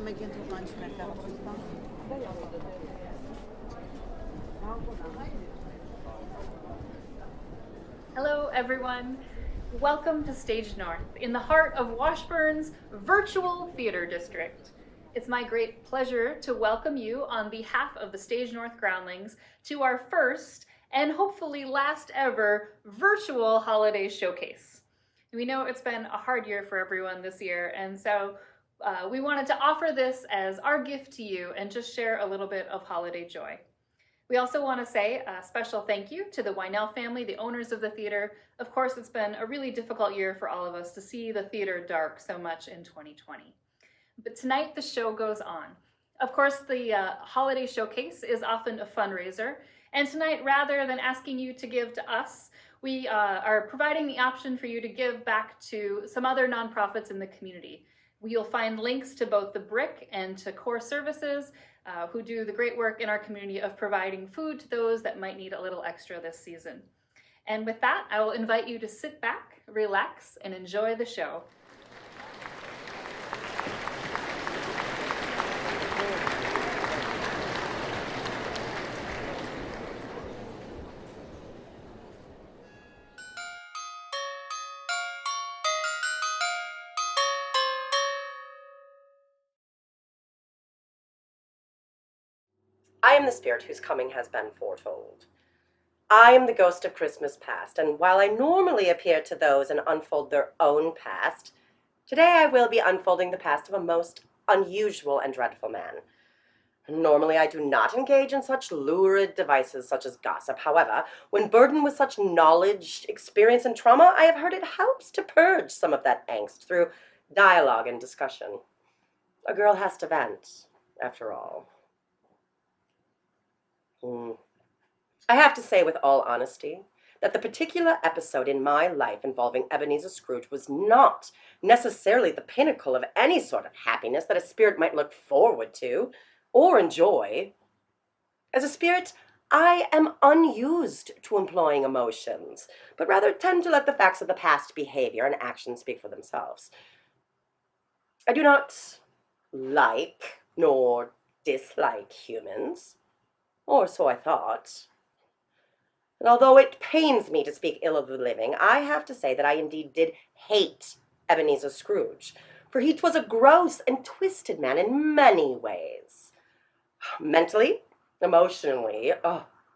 meglio toplanmış merkezden. Hello, everyone. Welcome to StageNorth, in the heart of Washburn's virtual theater district. It's my great pleasure to welcome you on behalf of the StageNorth Groundlings to our first and hopefully last ever virtual holiday showcase. We know it's been a hard year for everyone this year, and so we wanted to offer this as our gift to you and just share a little bit of holiday joy. We also want to say a special thank you to the Wynell family, the owners of the theater. Of course, it's been a really difficult year for all of us to see the theater dark so much in 2020. But tonight the show goes on. Of course, the holiday showcase is often a fundraiser, and tonight, rather than asking you to give to us, we are providing the option for you to give back to some other nonprofits in the community. You'll find links to both the Brick and to Core Services, who do the great work in our community of providing food to those that might need a little extra this season. And with that, I will invite you to sit back, relax, and enjoy the show. I am the spirit whose coming has been foretold. I am the ghost of Christmas past, and while I normally appear to those and unfold their own past, today I will be unfolding the past of a most unusual and dreadful man. Normally I do not engage in such lurid devices such as gossip. However, when burdened with such knowledge, experience, and trauma, I have heard it helps to purge some of that angst through dialogue and discussion. A girl has to vent, after all. I have to say with all honesty that the particular episode in my life involving Ebenezer Scrooge was not necessarily the pinnacle of any sort of happiness that a spirit might look forward to or enjoy. As a spirit, I am unused to employing emotions, but rather tend to let the facts of the past behavior and actions speak for themselves. I do not like nor dislike humans, or so I thought. And although it pains me to speak ill of the living, I have to say that I indeed did hate Ebenezer Scrooge, for he was a gross and twisted man in many ways. Mentally, emotionally,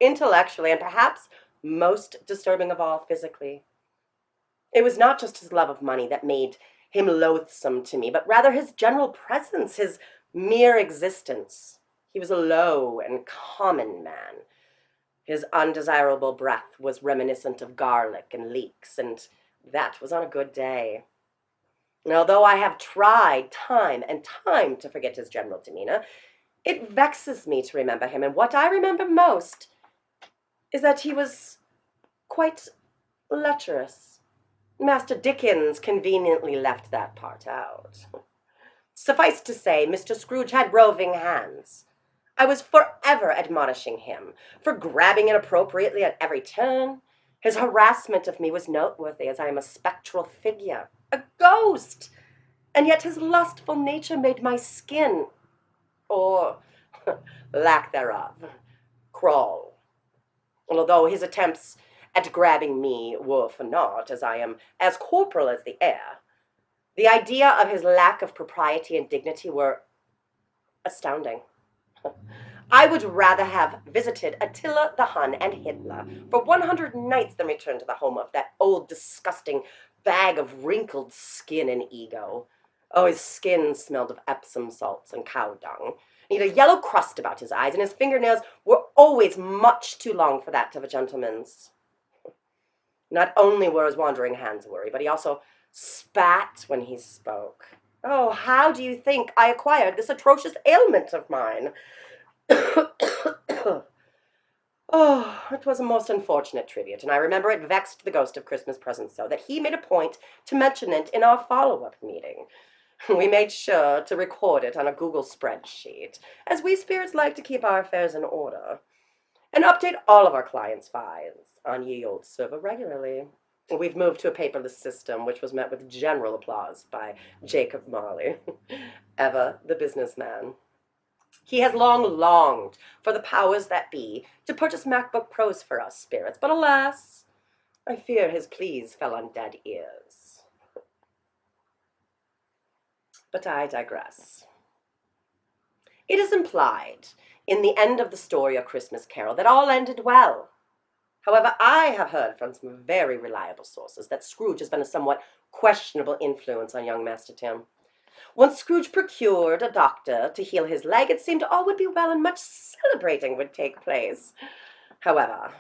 intellectually, and perhaps most disturbing of all, physically. It was not just his love of money that made him loathsome to me, but rather his general presence, his mere existence. He was a low and common man. His undesirable breath was reminiscent of garlic and leeks, and that was on a good day. And although I have tried time and time to forget his general demeanor, it vexes me to remember him, and what I remember most is that he was quite lecherous. Master Dickens conveniently left that part out. Suffice to say, Mr. Scrooge had roving hands. I was forever admonishing him for grabbing inappropriately at every turn. His harassment of me was noteworthy, as I am a spectral figure, a ghost, and yet his lustful nature made my skin, or lack thereof, crawl. And although his attempts at grabbing me were for naught, as I am as corporal as the air, the idea of his lack of propriety and dignity were astounding. I would rather have visited Attila the Hun and Hitler for 100 nights than return to the home of that old disgusting bag of wrinkled skin and ego. Oh, his skin smelled of Epsom salts and cow dung. He had a yellow crust about his eyes, and his fingernails were always much too long for that of a gentleman's. Not only were his wandering hands worry, but he also spat when he spoke. Oh, how do you think I acquired this atrocious ailment of mine? Oh, it was a most unfortunate tribute, and I remember it vexed the ghost of Christmas present so that he made a point to mention it in our follow-up meeting. We made sure to record it on a Google spreadsheet, as we spirits like to keep our affairs in order, and update all of our clients' files on ye old server regularly. We've moved to a paperless system, which was met with general applause by Jacob Marley, ever the businessman. He has long longed for the powers that be to purchase MacBook Pros for us spirits, but alas, I fear his pleas fell on dead ears. But I digress. It is implied in the end of the story A Christmas Carol that all ended well. However, I have heard from some very reliable sources that Scrooge has been a somewhat questionable influence on young Master Tim. Once Scrooge procured a doctor to heal his leg, it seemed all would be well and much celebrating would take place. However,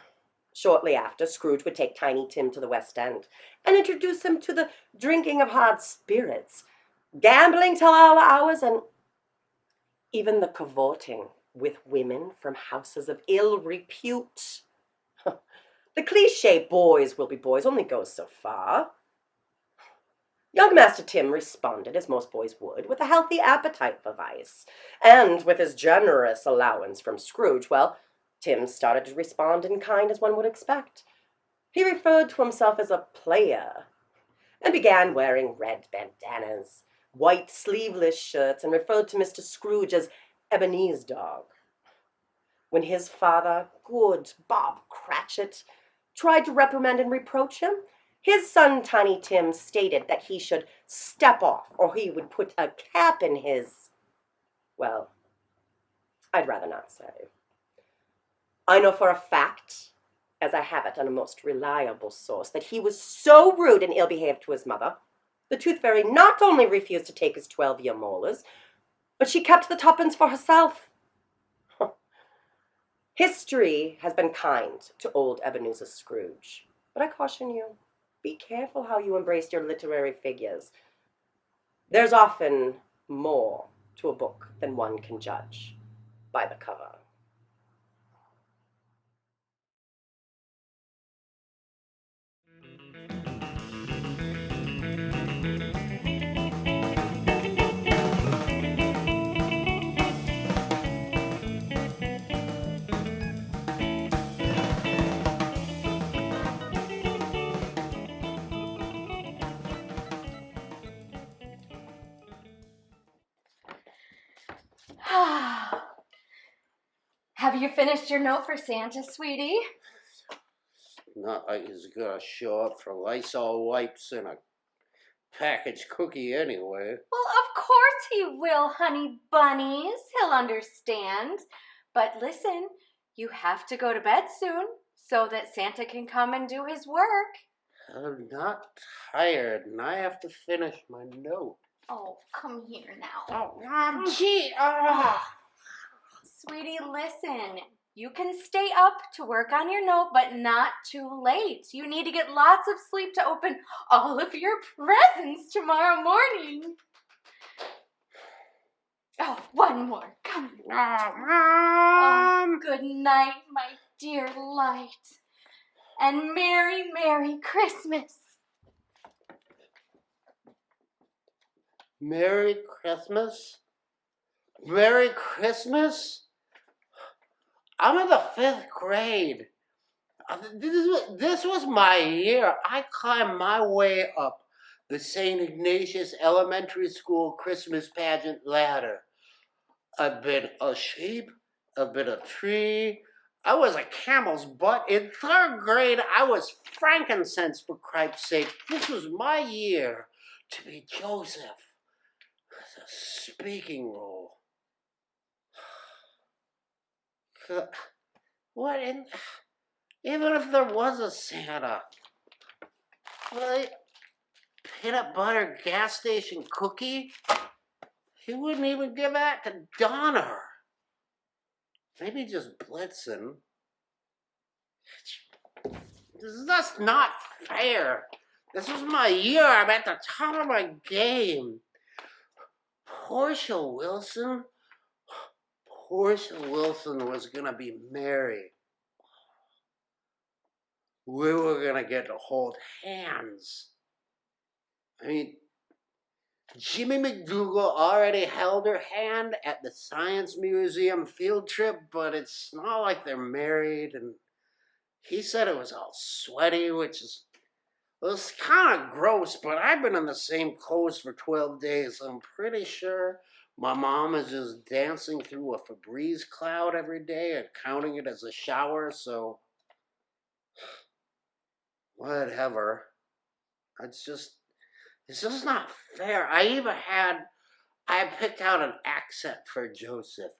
shortly after, Scrooge would take Tiny Tim to the West End and introduce him to the drinking of hard spirits, gambling till all hours, and even the cavorting with women from houses of ill repute. The cliché boys will be boys only goes so far. Young Master Tim responded, as most boys would, with a healthy appetite for vice. And with his generous allowance from Scrooge, well, Tim started to respond in kind as one would expect. He referred to himself as a player and began wearing red bandanas, white sleeveless shirts, and referred to Mr. Scrooge as Ebenezer Dog. When his father, good Bob Cratchit, tried to reprimand and reproach him, his son Tiny Tim stated that he should step off or he would put a cap in his, well, I'd rather not say. I know for a fact, as I have it on a most reliable source, that he was so rude and ill-behaved to his mother, the Tooth Fairy not only refused to take his 12-year molars, but she kept the tuppence for herself. History has been kind to old Ebenezer Scrooge, but I caution you, be careful how you embrace your literary figures. There's often more to a book than one can judge by the cover. Have you finished your note for Santa, sweetie? Not like he's gonna show up for Lysol wipes and a packaged cookie anyway. Well, of course he will, honey bunnies. He'll understand. But listen, you have to go to bed soon so that Santa can come and do his work. I'm not tired and I have to finish my note. Oh, come here now. Oh, gee. Sweetie, listen. You can stay up to work on your note, but not too late. You need to get lots of sleep to open all of your presents tomorrow morning. Oh, one more. Come on. Oh, good night, my dear light. And Merry, Merry Christmas. Merry Christmas? Merry Christmas? I'm in the 5th grade. This was my year. I climbed my way up the St. Ignatius Elementary School Christmas pageant ladder. I've been a sheep. I've been a tree. I was a camel's butt. In 3rd grade, I was frankincense, for Christ's sake. This was my year to be Joseph. The speaking role. What in... Even if there was a Santa, well, peanut butter gas station cookie, he wouldn't even give that to Donner. Maybe just Blitzen. This is just not fair. This was my year. I'm at the top of my game. Portia Wilson was gonna be married. We were gonna get to hold hands. I mean, Jimmy McDougal already held her hand at the Science Museum field trip, but it's not like they're married, and he said it was all sweaty, which is It's kind of gross, but I've been in the same clothes for 12 days. I'm pretty sure my mom is just dancing through a Febreze cloud every day and counting it as a shower, so whatever. It's just not fair. I picked out an accent for Joseph.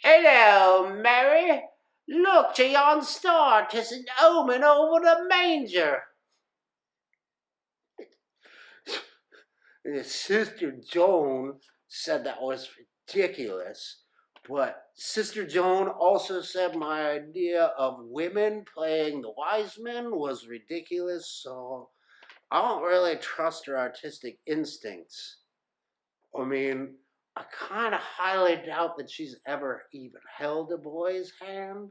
Hello, Mary. Look to yon star, 'tis an omen over the manger. Sister Joan said that was ridiculous, but Sister Joan also said my idea of women playing the wise men was ridiculous, so I don't really trust her artistic instincts. I mean, I kind of highly doubt that she's ever even held a boy's hand.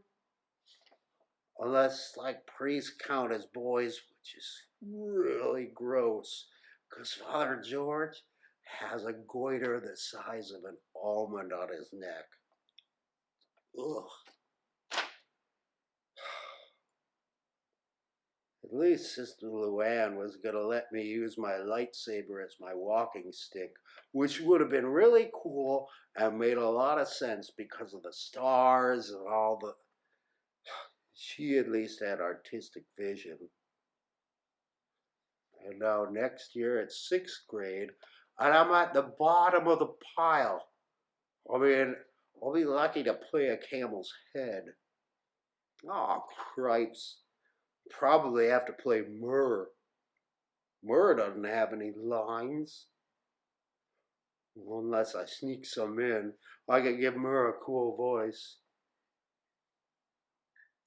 Unless, like, priests count as boys, which is really gross. Because Father George has a goiter the size of an almond on his neck. Ugh. At least Sister Luann was going to let me use my lightsaber as my walking stick, which would have been really cool and made a lot of sense because of the stars and all the... She at least had artistic vision. And now next year it's 6th grade, and I'm at the bottom of the pile. I mean, I'll be lucky to play a camel's head. Oh, cripes. Probably have to play Myrrh. Myrrh doesn't have any lines. Well, unless I sneak some in, I could give Myrrh a cool voice.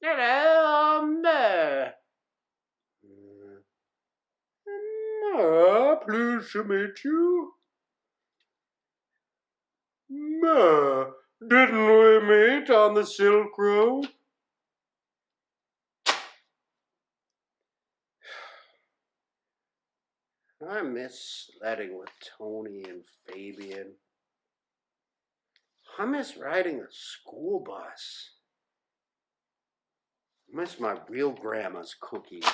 Hello, Myrrh. Pleased to meet you. Didn't we meet on the Silk Road? I miss sledding with Tony and Fabian. I miss riding a school bus. I miss my real grandma's cookies.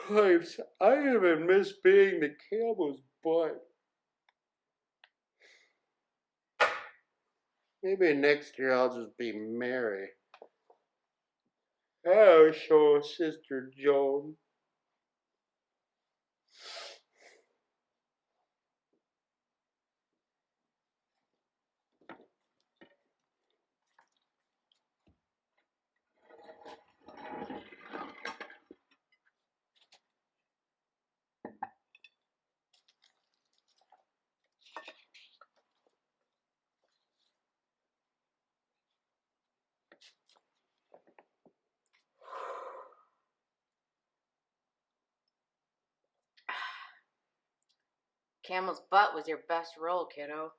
Cripes, I even miss being the camel's butt. Maybe next year I'll just be Mary. I'll show Sister Joan. Camel's butt was your best role, kiddo.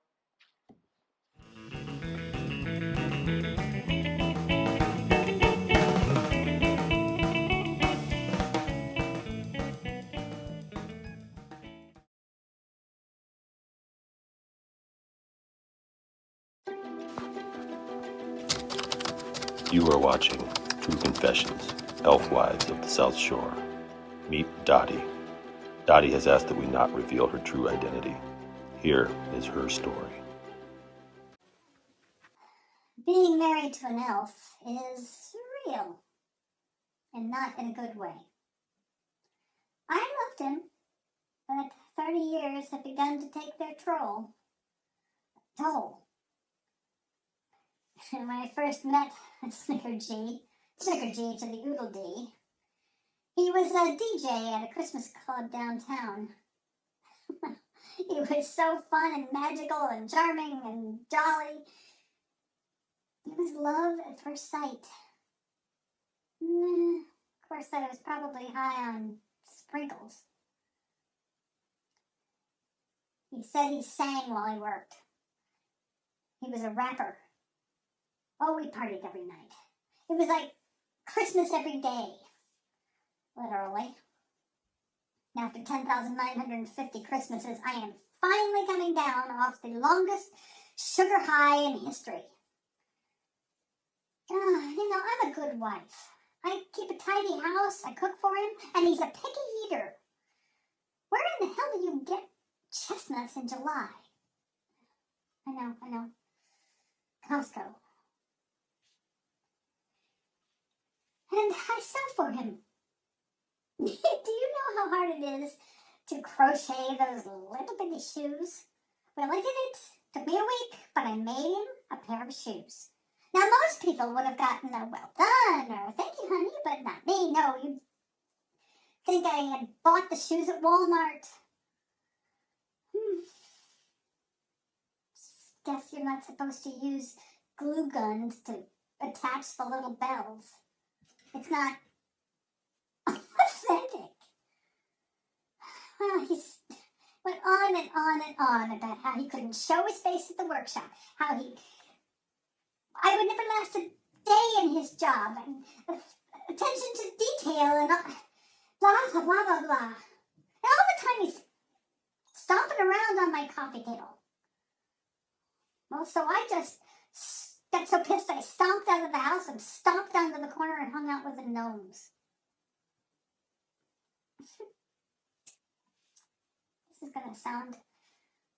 You are watching True Confessions, Elf Wives of the South Shore. Meet Dottie. Dottie has asked that we not reveal her true identity. Here is her story. Being married to an elf is surreal, and not in a good way. I loved him, but 30 years have begun to take their toll. And when I first met Snicker G to the Oodle D, he was a DJ at a Christmas club downtown. He was so fun and magical and charming and jolly. It was love at first sight. Of course, I was probably high on sprinkles. He said he sang while he worked. He was a rapper. Oh, we partied every night. It was like Christmas every day. Literally. After 10,950 Christmases, I am finally coming down off the longest sugar high in history. I'm a good wife. I keep a tidy house, I cook for him, and he's a picky eater. Where in the hell do you get chestnuts in July? I know. Costco. And I sew for him. Do you know how hard it is to crochet those little bitty shoes? Well, I did it. Took me a week, but I made him a pair of shoes. Now, most people would have gotten a well done or thank you, honey, but not me. No, you'd think I had bought the shoes at Walmart. Guess you're not supposed to use glue guns to attach the little bells. It's not authentic. Well, he went on and on and on about how he couldn't show his face at the workshop, how I would never last a day in his job, and attention to detail, and blah, blah, blah, blah, blah. And all the time he's stomping around on my coffee table. Well, so I just got so pissed I stomped out of the house and stomped down to the corner and hung out with the gnomes. This is going to sound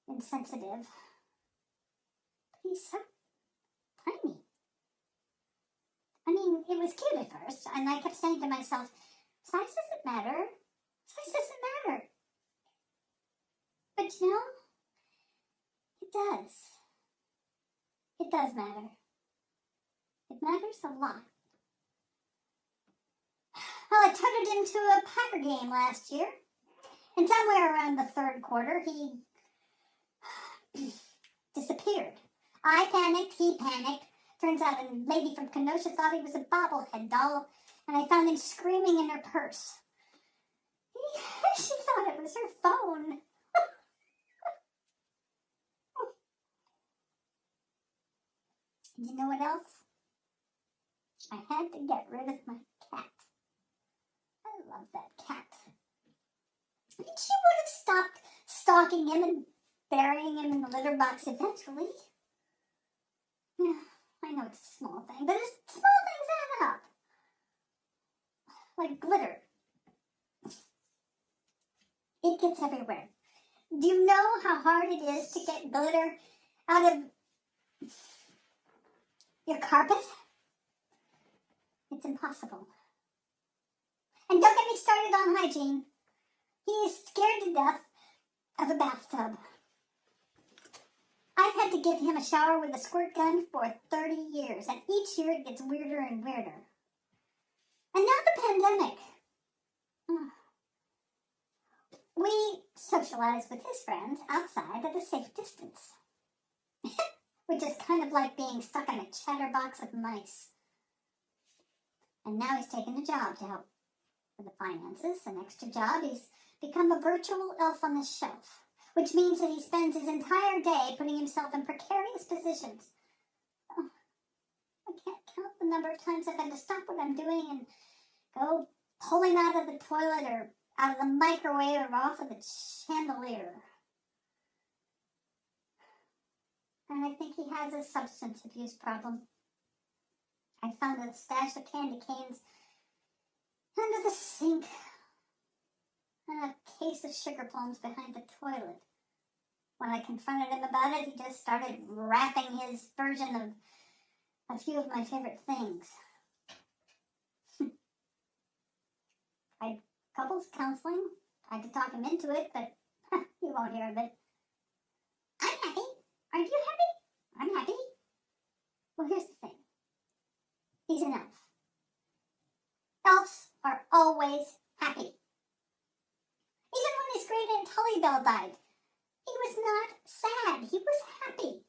insensitive, but he's so tiny. I mean, it was cute at first, and I kept saying to myself, size doesn't matter. Size doesn't matter. But you know, it does. It does matter. It matters a lot. Well, I tutored him to a Packer game last year, and somewhere around the third quarter, he disappeared. I panicked, he panicked. Turns out a lady from Kenosha thought he was a bobblehead doll, and I found him screaming in her purse. She thought it was her phone. You know what else? I had to get rid of my cat. I love that cat. I mean, she would have stopped stalking him and burying him in the litter box eventually. Yeah, I know it's a small thing, but small things add up. Like glitter. It gets everywhere. Do you know how hard it is to get glitter out of your carpet? It's impossible. And don't get me started on hygiene. He is scared to death of a bathtub. I've had to give him a shower with a squirt gun for 30 years, and each year it gets weirder and weirder. And now the pandemic. We socialize with his friends outside at a safe distance. Which is kind of like being stuck in a chatterbox of mice. And now he's taken a job to help with the finances, an extra job. He's become a virtual elf on the shelf, which means that he spends his entire day putting himself in precarious positions. Oh, I can't count the number of times I've had to stop what I'm doing and go pull him out of the toilet or out of the microwave or off of the chandelier. And I think he has a substance abuse problem. I found a stash of candy canes under the sink and a case of sugar plums behind the toilet. When I confronted him about it, he just started rapping his version of a few of my favorite things. I had couples counseling, tried to talk him into it, but he won't hear of it. I'm happy. Aren't you happy? I'm happy. Well, here's the thing. He's an elf. Elves are always happy. Even when his great Aunt Tullybell died, he was not sad. He was happy.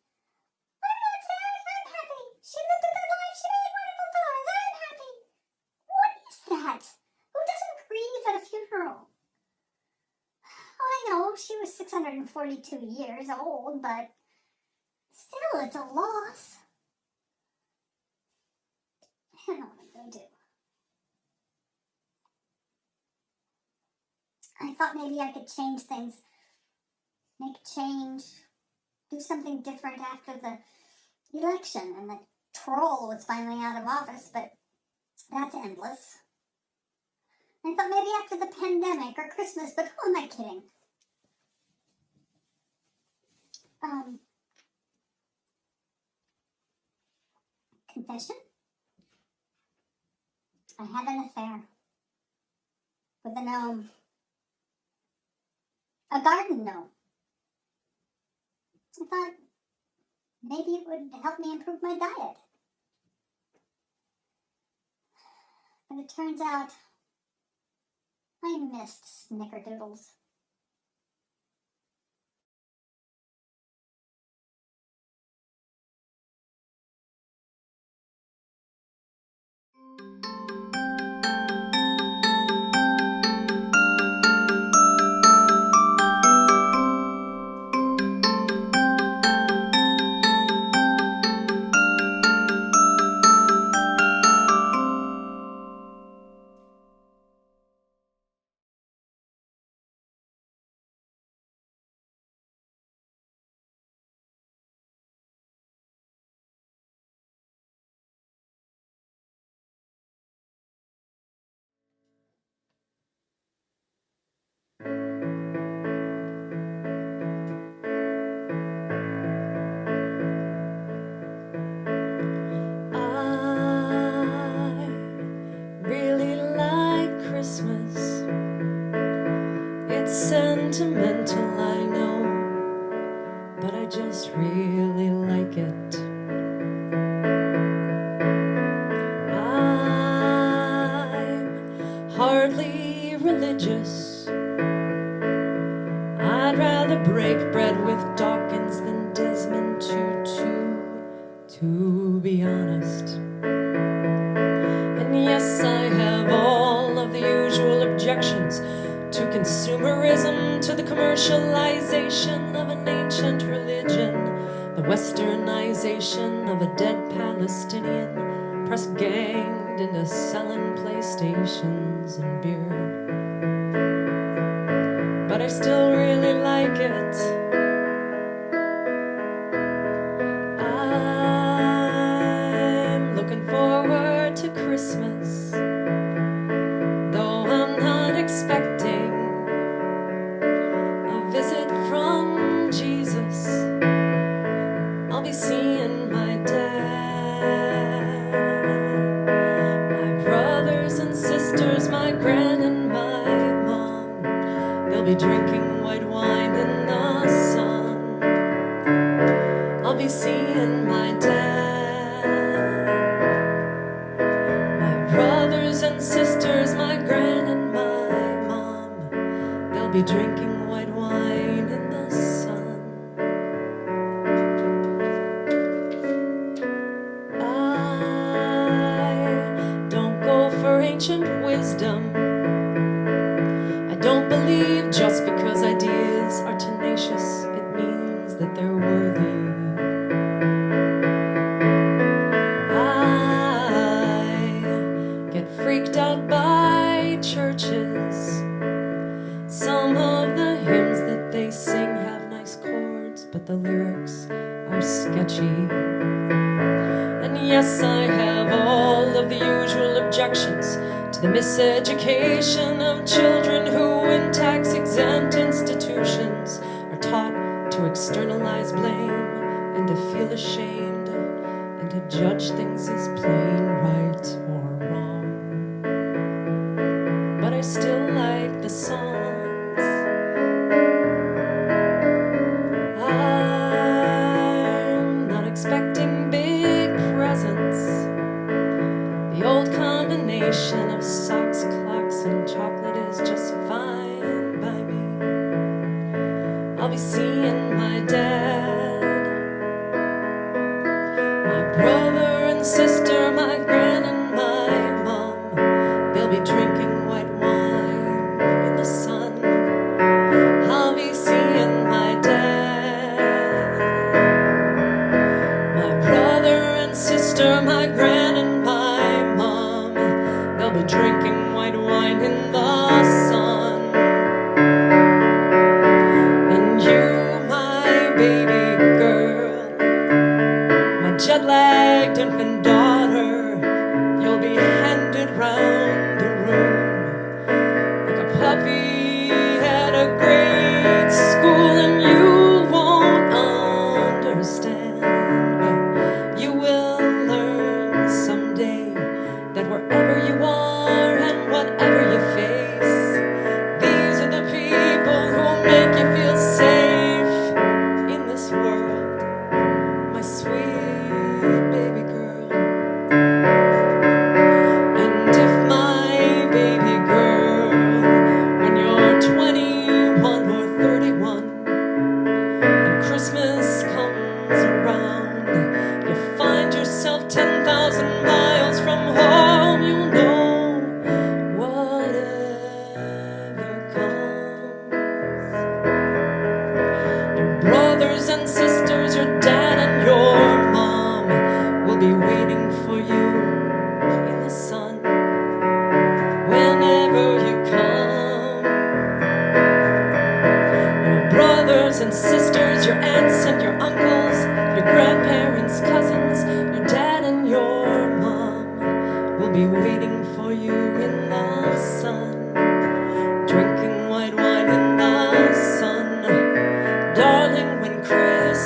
I'm not sad. I'm happy. She lived a good life. She made wonderful toys. I'm happy. What is that? Who doesn't grieve at a funeral? Oh, I know she was 642 years old, but still, it's a loss. I don't know what I'm going to do. I thought maybe I could change things. Make a change. Do something different after the election and the troll was finally out of office, but That's endless. I thought maybe after the pandemic or Christmas, but who am I kidding? Confession? I had an affair with a gnome. A garden gnome. I thought maybe it would help me improve my diet. But it turns out I missed snickerdoodles. I really like Christmas. It's sentimental, I know, but I just really like it. I'm hardly religious. I'd rather break bread with Dawkins than Desmond Tutu, to be honest. And yes, I have all of the usual objections to consumerism, to the commercialization of an ancient religion, the westernization of a dead Palestinian, press-ganged into selling PlayStations and beer. But I still really like it. I'm looking forward to Christmas, though I'm not expecting a visit from Jesus. I'll be seeing my dad, my brothers and sisters, my gran and my mom. They'll be drinking white wine in the sun. I'll be seeing my dad, my brothers and sisters, my gran and my mom. They'll be drinking white wine in the sun. I don't go for ancient wisdom. I don't believe just because ideas are tenacious, it means that they're worthy. I get freaked out by churches. Some of the hymns that they sing have nice chords, but the lyrics are sketchy. And yes, I have all of the usual objections to the miseducation of children who in tax-exempt institutions are taught to externalize blame and to feel ashamed and to judge things as plain right or wrong. But I still like the songs. I'm not expecting big presents. The old combination of socks, clocks, and chocolate is just fine by me. I'll be seeing my dad, my brother and sister, my gran and my mom. They'll be drinking white wine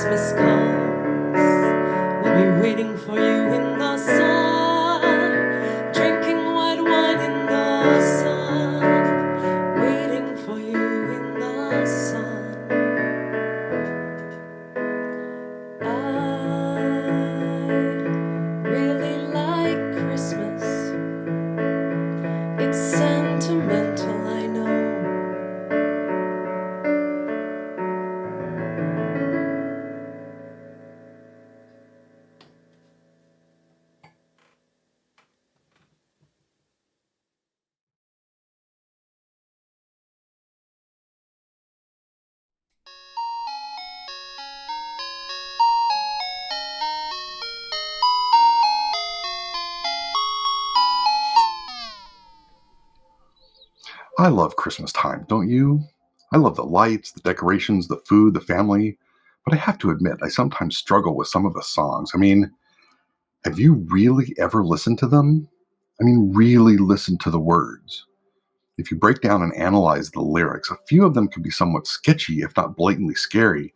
Christmas comes, we'll be waiting for you in the sun, drinking white wine in the sun, waiting for you in the sun. I really like Christmas. It's sentimental, I know. I love Christmas time, don't you? I love the lights, the decorations, the food, the family. But I have to admit, I sometimes struggle with some of the songs. I mean, have you really ever listened to them? I mean, really listened to the words. If you break down and analyze the lyrics, a few of them can be somewhat sketchy, if not blatantly scary.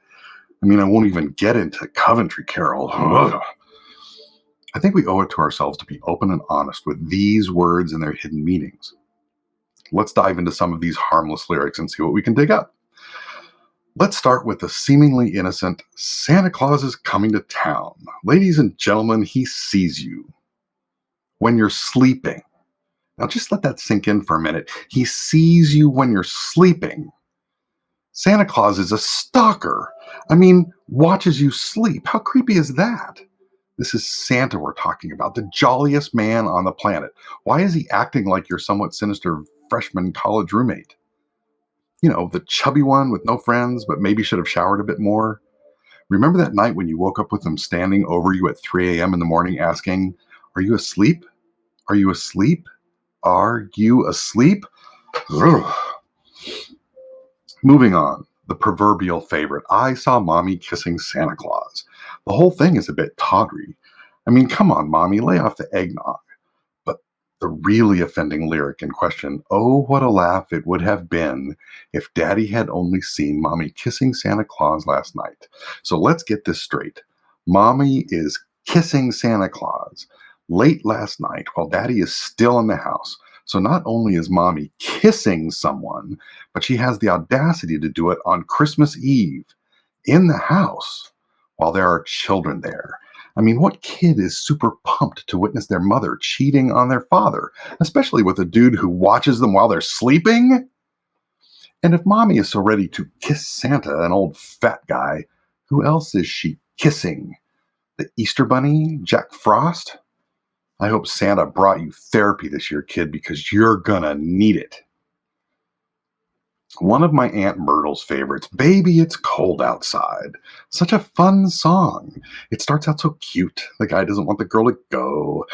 I mean, I won't even get into Coventry Carol. Ugh. I think we owe it to ourselves to be open and honest with these words and their hidden meanings. Let's dive into some of these harmless lyrics and see what we can dig up. Let's start with the seemingly innocent Santa Claus is coming to town. Ladies and gentlemen, he sees you when you're sleeping. Now just let that sink in for a minute. He sees you when you're sleeping. Santa Claus is a stalker. I mean, watches you sleep. How creepy is that? This is Santa we're talking about, the jolliest man on the planet. Why is he acting like your somewhat sinister freshman college roommate? You know, the chubby one with no friends, but maybe should have showered a bit more. Remember that night when you woke up with him standing over you at 3 a.m. in the morning asking, "Are you asleep? Are you asleep? Are you asleep?" Ugh. Moving on, the proverbial favorite, I saw mommy kissing Santa Claus. The whole thing is a bit tawdry. I mean, come on, mommy, lay off the eggnog. But the really offending lyric in question, oh, what a laugh it would have been if daddy had only seen mommy kissing Santa Claus last night. So let's get this straight. Mommy is kissing Santa Claus late last night while daddy is still in the house. So not only is mommy kissing someone, but she has the audacity to do it on Christmas Eve in the house while there are children there. I mean, what kid is super pumped to witness their mother cheating on their father, especially with a dude who watches them while they're sleeping? And if mommy is so ready to kiss Santa, an old fat guy, who else is she kissing? The Easter Bunny? Jack Frost? I hope Santa brought you therapy this year, kid, because you're gonna need it. One of my Aunt Myrtle's favorites, Baby, It's Cold Outside. Such a fun song. It starts out so cute. The guy doesn't want the girl to go.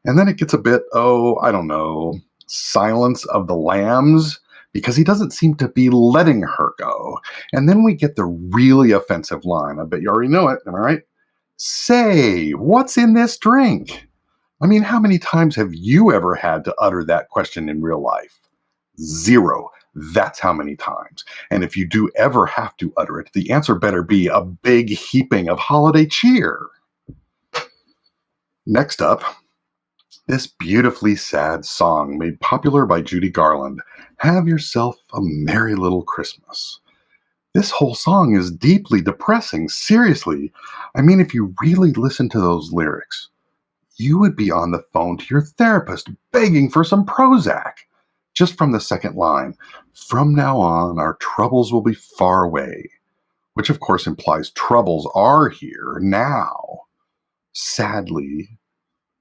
And then it gets a bit, I don't know, Silence of the Lambs, because he doesn't seem to be letting her go. And then we get the really offensive line. I bet you already know it, am I right? Say, what's in this drink? I mean, how many times have you ever had to utter that question in real life? 0. That's how many times. And if you do ever have to utter it, the answer better be a big heaping of holiday cheer. Next up, this beautifully sad song made popular by Judy Garland, Have Yourself a Merry Little Christmas. This whole song is deeply depressing, seriously. I mean, if you really listen to those lyrics, you would be on the phone to your therapist begging for some Prozac. Just from the second line, from now on, our troubles will be far away, which of course implies troubles are here now. Sadly,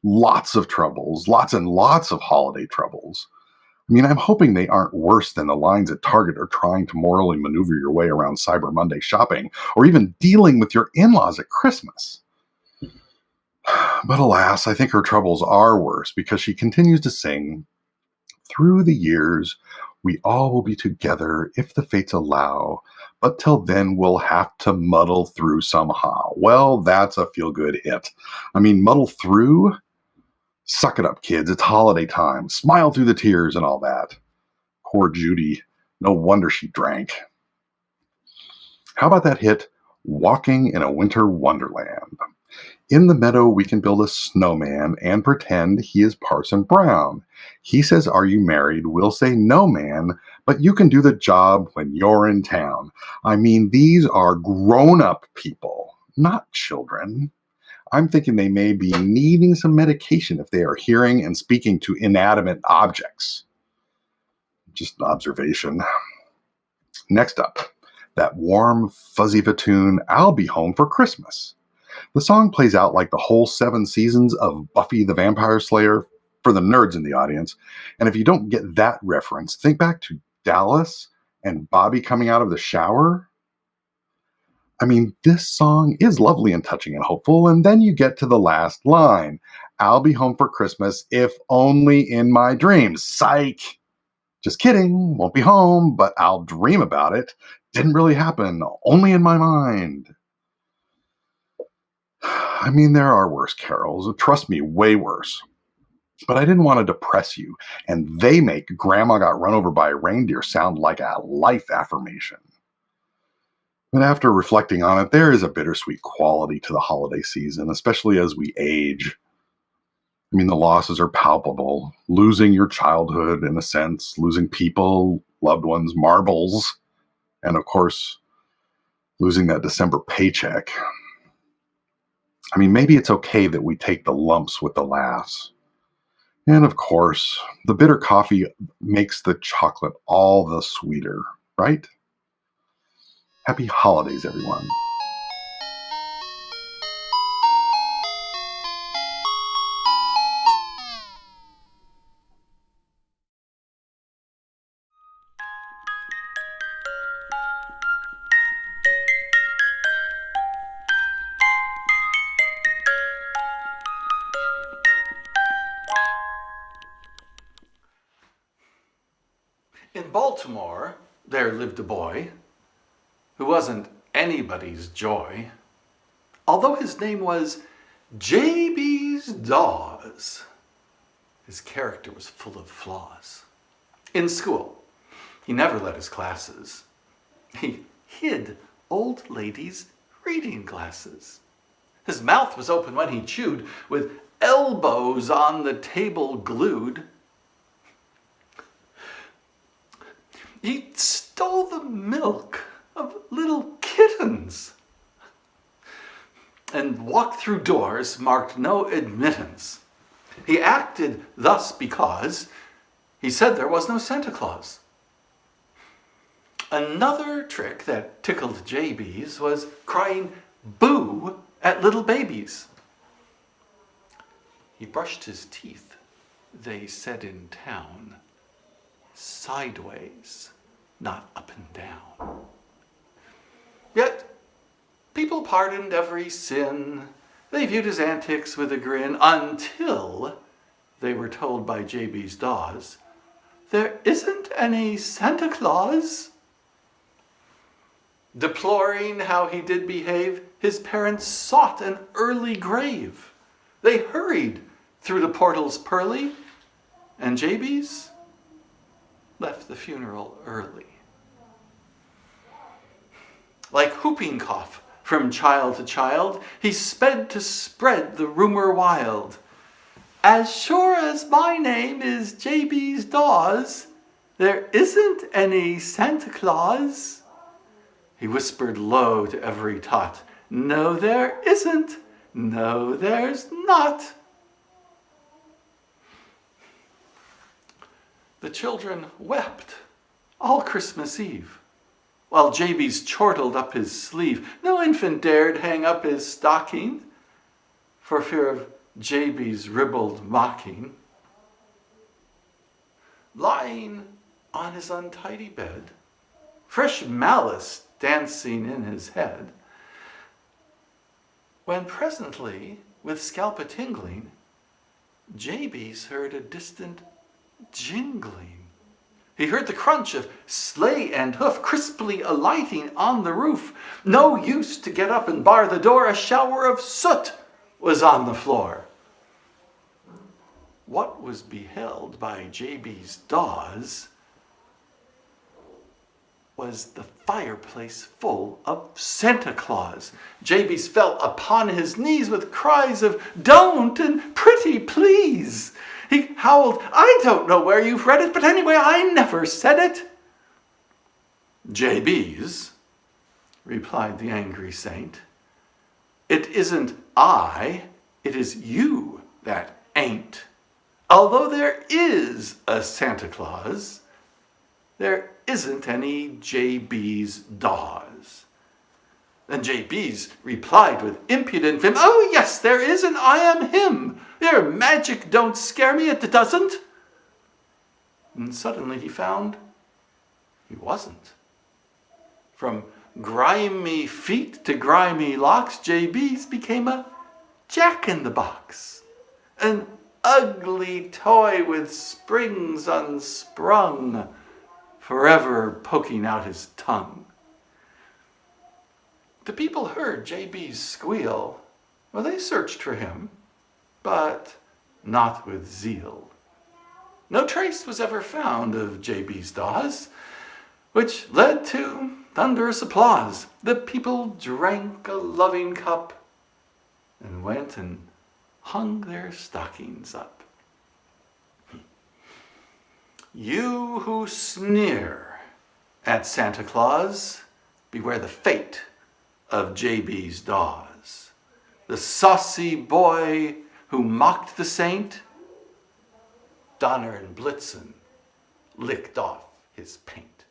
lots of troubles, lots and lots of holiday troubles. I mean, I'm hoping they aren't worse than the lines at Target are trying to morally maneuver your way around Cyber Monday shopping, or even dealing with your in-laws at Christmas. But alas, I think her troubles are worse because she continues to sing, through the years, we all will be together if the fates allow, but till then we'll have to muddle through somehow. Well, that's a feel-good hit. I mean, muddle through? Suck it up, kids. It's holiday time. Smile through the tears and all that. Poor Judy. No wonder she drank. How about that hit, Walking in a Winter Wonderland. In the meadow, we can build a snowman and pretend he is Parson Brown. He says, "Are you married?" We'll say, "No, man, but you can do the job when you're in town." I mean, these are grown-up people, not children. I'm thinking they may be needing some medication if they are hearing and speaking to inanimate objects. Just an observation. Next up, that warm, fuzzy Vatoon, "I'll Be Home for Christmas." The song plays out like the whole 7 seasons of Buffy the Vampire Slayer for the nerds in the audience. And if you don't get that reference, think back to Dallas and Bobby coming out of the shower. I mean, this song is lovely and touching and hopeful, and then you get to the last line. "I'll be home for Christmas, if only in my dreams." Psych! Just kidding, won't be home, but I'll dream about it. Didn't really happen, only in my mind. I mean, there are worse carols, trust me, way worse. But I didn't want to depress you, and they make "Grandma Got Run Over by a Reindeer" sound like a life affirmation. But after reflecting on it, there is a bittersweet quality to the holiday season, especially as we age. I mean, the losses are palpable. Losing your childhood, in a sense, losing people, loved ones, marbles, and of course, losing that December paycheck. I mean, maybe it's okay that we take the lumps with the laughs. And of course, the bitter coffee makes the chocolate all the sweeter, right? Happy holidays, everyone. In Baltimore, there lived a boy who wasn't anybody's joy, although his name was J.B.'s Dawes. His character was full of flaws. In school, he never led his classes. He hid old ladies' reading glasses. His mouth was open when he chewed, with elbows on the table glued. He stole the milk of little kittens and walked through doors marked "No Admittance." He acted thus because he said there was no Santa Claus. Another trick that tickled JB's was crying "boo" at little babies. He brushed his teeth, they said in town, sideways, not up and down. Yet, people pardoned every sin. They viewed his antics with a grin until they were told by J.B.'s Dawes, "There isn't any Santa Claus." Deploring how he did behave, his parents sought an early grave. They hurried through the portals pearly, and J.B.'s left the funeral early. Like whooping cough from child to child, he sped to spread the rumor wild. "As sure as my name is J.B.'s Dawes, there isn't any Santa Claus." He whispered low to every tot, "No, there isn't. No, there's not." The children wept all Christmas Eve, while J.B.'s chortled up his sleeve. No infant dared hang up his stocking for fear of J.B.'s ribald mocking. Lying on his untidy bed, fresh malice dancing in his head, when presently, with scalp a-tingling, J.B.'s heard a distant jingling. He heard the crunch of sleigh and hoof crisply alighting on the roof. No use to get up and bar the door. A shower of soot was on the floor. What was beheld by J.B.'s Dawes was the fireplace full of Santa Claus. Jabies fell upon his knees with cries of "Don't" and "Pretty please." He howled, "I don't know where you've read it, but anyway, I never said it." "Jabies," replied the angry saint, "it isn't I, it is you that ain't. Although there is a Santa Claus, there isn't any J.B.'s daws." Then J.B.'s replied with impudent vim, "Oh yes, there is, and I am him. Your magic don't scare me, it doesn't." And suddenly he found he wasn't. From grimy feet to grimy locks, J.B.'s became a jack-in-the-box, an ugly toy with springs unsprung, forever poking out his tongue. The people heard J.B.'s squeal. Well, they searched for him, but not with zeal. No trace was ever found of J.B.'s daws, which led to thunderous applause. The people drank a loving cup and went and hung their stockings up. You who sneer at Santa Claus, beware the fate of J.B.'s daws. The saucy boy who mocked the saint, Donner and Blitzen licked off his paint.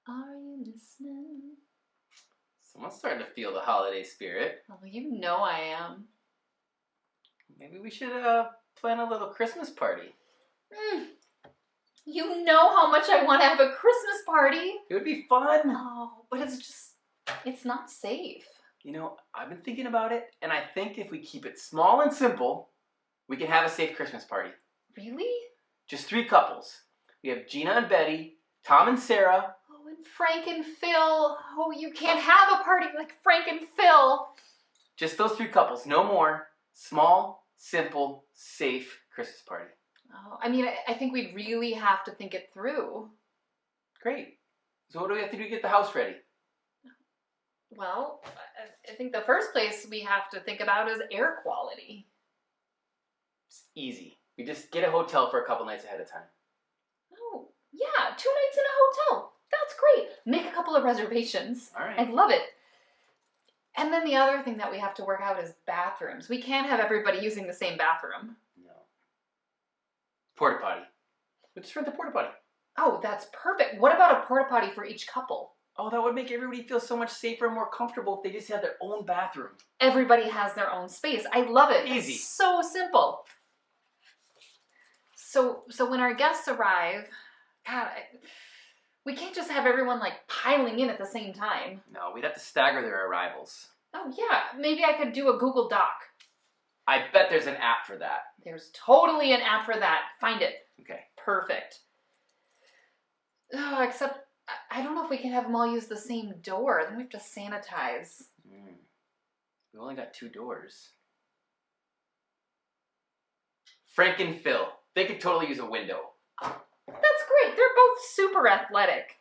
Are you listening? Someone's starting to feel the holiday spirit. Oh, you know I am. Maybe we should plan a little Christmas party. You know how much I want to have a Christmas party. It would be fun. Oh, but it's not safe. You know, I've been thinking about it, and I think if we keep it small and simple, we can have a safe Christmas party. Really? Just 3 couples. We have Gina and Betty, Tom and Sarah. Oh, and Frank and Phil. Oh, you can't have a party like Frank and Phil. Just those 3 couples, no more. Small, simple, safe Christmas party. Oh, I mean, I think we'd really have to think it through. Great. So what do we have to do to get the house ready? Well, I think the first place we have to think about is air quality. It's easy. We just get a hotel for a couple nights ahead of time. Oh, yeah, 2 nights in a hotel. That's great. Make a couple of reservations. All right. I love it. And then the other thing that we have to work out is bathrooms. We can't have everybody using the same bathroom. No. Porta potty. We'll just rent the porta potty. Oh, that's perfect. What about a porta potty for each couple? Oh, that would make everybody feel so much safer and more comfortable if they just had their own bathroom. Everybody has their own space. I love it. Easy. It's so simple. So when our guests arrive, God, we can't just have everyone like piling in at the same time. No, we'd have to stagger their arrivals. Oh yeah, maybe I could do a Google Doc. I bet there's an app for that. There's totally an app for that. Find it. Okay. Perfect. Oh, except I don't know if we can have them all use the same door. Then we have to sanitize. We only got 2 doors. Frank and Phil. They could totally use a window. That's great. They're both super athletic.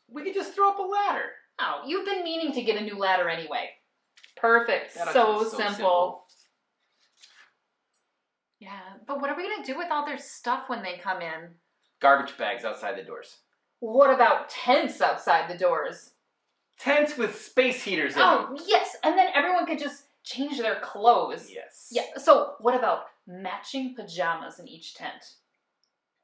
We could just throw up a ladder. Oh, you've been meaning to get a new ladder anyway. Perfect. That So actually is simple. Yeah, but what are we going to do with all their stuff when they come in? Garbage bags outside the doors. What about tents outside the doors? Tents with space heaters in Oh, them. yes. And then everyone could just change their clothes. Yes. Yeah, so what about matching pajamas in each tent?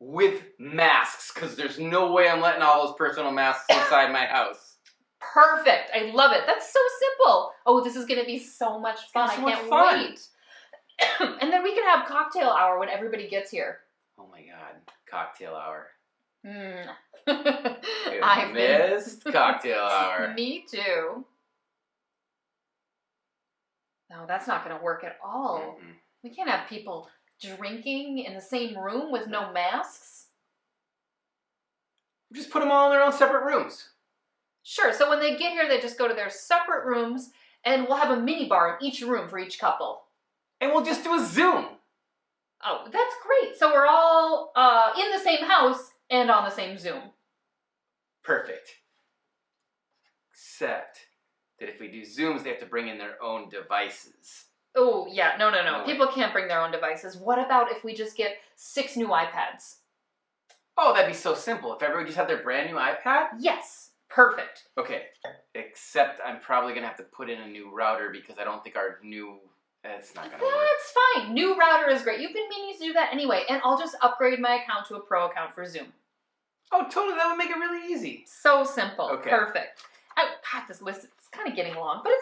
With masks, because there's no way I'm letting all those personal masks inside my house. Perfect. I love it. That's so simple. Oh, this is going to be so much fun. I so much can't fun. wait. And then we can have cocktail hour when everybody gets here. Oh my god, cocktail hour. I've missed cocktail hour. Me too. No, that's not going to work at all. Mm-mm. We can't have people drinking in the same room with no masks. Just put them all in their own separate rooms. Sure, so when they get here, they just go to their separate rooms, and we'll have a mini bar in each room for each couple. And we'll just do a Zoom. Oh, that's great. So we're all in the same house and on the same Zoom. Perfect. Except that if we do Zooms, they have to bring in their own devices. Oh, yeah, no. No People can't bring their own devices. What about if we just get 6 new iPads? Oh, that'd be so simple. If everybody just had their brand new iPad? Yes, perfect. Okay, except I'm probably going to have to put in a new router because I don't think our new... It's not going to work. That's fine. New router is great. You've been meaning to do that anyway, and I'll just upgrade my account to a pro account for Zoom. Oh, totally. That would make it really easy. So simple. Okay. Perfect. God, this list is kind of getting long, but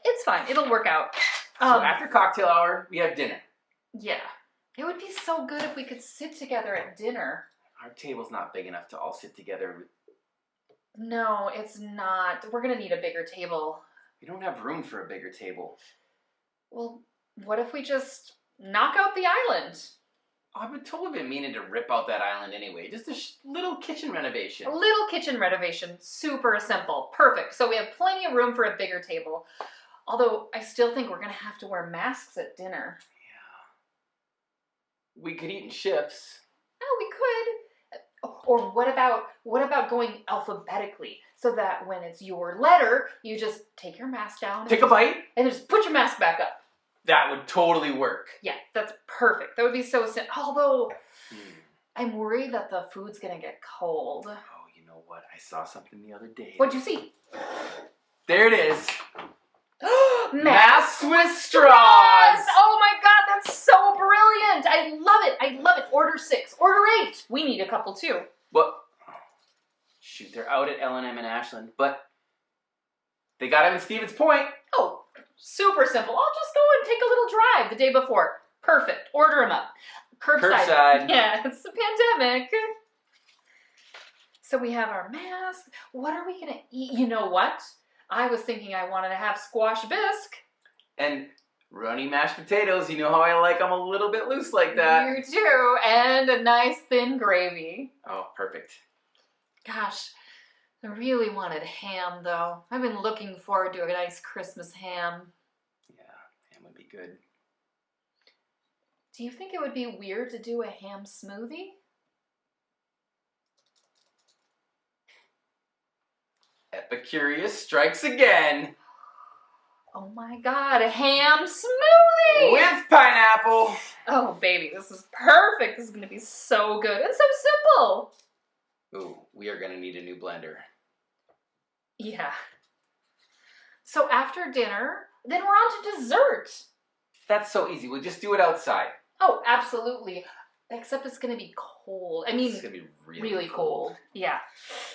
it's fine. It'll work out. So after cocktail hour, we have dinner. Yeah. It would be so good if we could sit together at dinner. Our table's not big enough to all sit together. No, it's not. We're going to need a bigger table. We don't have room for a bigger table. Well, what if we just knock out the island? Oh, I've totally been meaning to rip out that island anyway. Just a little kitchen renovation. A little kitchen renovation. Super simple. Perfect. So we have plenty of room for a bigger table. Although I still think we're going to have to wear masks at dinner. Yeah. We could eat in shifts. Oh, we could. Or what about going alphabetically so that when it's your letter, you just take your mask down. Take a bite. And just put your mask back up. That would totally work. Yeah, that's perfect. That would be so simple. Although, I'm worried that the food's going to get cold. Oh, you know what? I saw something the other day. What'd you see? There it is. Masks with straws! Oh my god, that's so brilliant! I love it. I love it. Order 6. Order 8. We need a couple too. What? shoot, they're out at L&M in Ashland, but they got him in Stevens Point. Oh, super simple. I'll just go and take a little drive the day before. Perfect. Order them up. Curbside. Yeah, it's the pandemic. So we have our mask. What are we going to eat? You know what? I was thinking I wanted to have squash bisque. And runny mashed potatoes. You know how I like them a little bit loose like that. You do. And a nice thin gravy. Oh, perfect. Gosh, I really wanted ham, though. I've been looking forward to a nice Christmas ham. Yeah, ham would be good. Do you think it would be weird to do a ham smoothie? Epicurious strikes again. Oh my God, a ham smoothie! With pineapple. Oh, baby, this is perfect. This is going to be so good and so simple. Ooh, we are going to need a new blender. Yeah. So after dinner, then we're on to dessert. That's so easy. We'll just do it outside. Oh, absolutely. Except it's going to be cold. I mean, It's going to be really cold. Yeah,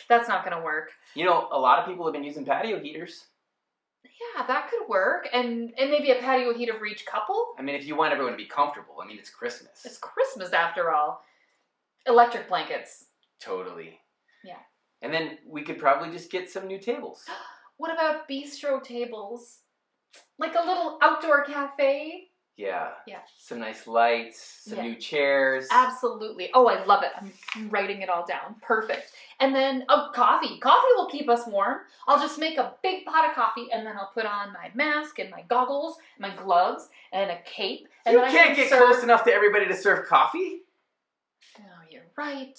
that's not going to work. You know, a lot of people have been using patio heaters. Yeah, that could work. And maybe a patio heater for each couple. I mean, if you want everyone to be comfortable. I mean, it's Christmas. It's Christmas after all. Electric blankets. Totally. Yeah. And then we could probably just get some new tables. What about bistro tables? Like a little outdoor cafe? Yeah. Yeah. Some nice lights, some new chairs. Absolutely. Oh, I love it. I'm writing it all down. Perfect. And then, coffee. Coffee will keep us warm. I'll just make a big pot of coffee, and then I'll put on my mask and my goggles, my gloves, and a cape. And You then can't get close enough to everybody to serve coffee. Oh, you're right.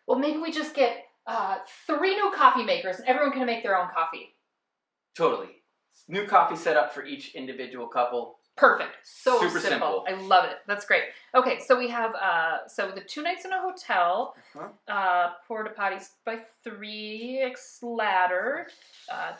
Well, maybe we just get 3 new coffee makers, and everyone can make their own coffee. Totally. New coffee set up for each individual couple. Perfect. So Super simple. I love it. That's great. Okay, so we have so the 2 nights in a hotel, porta potties by 3, ladder,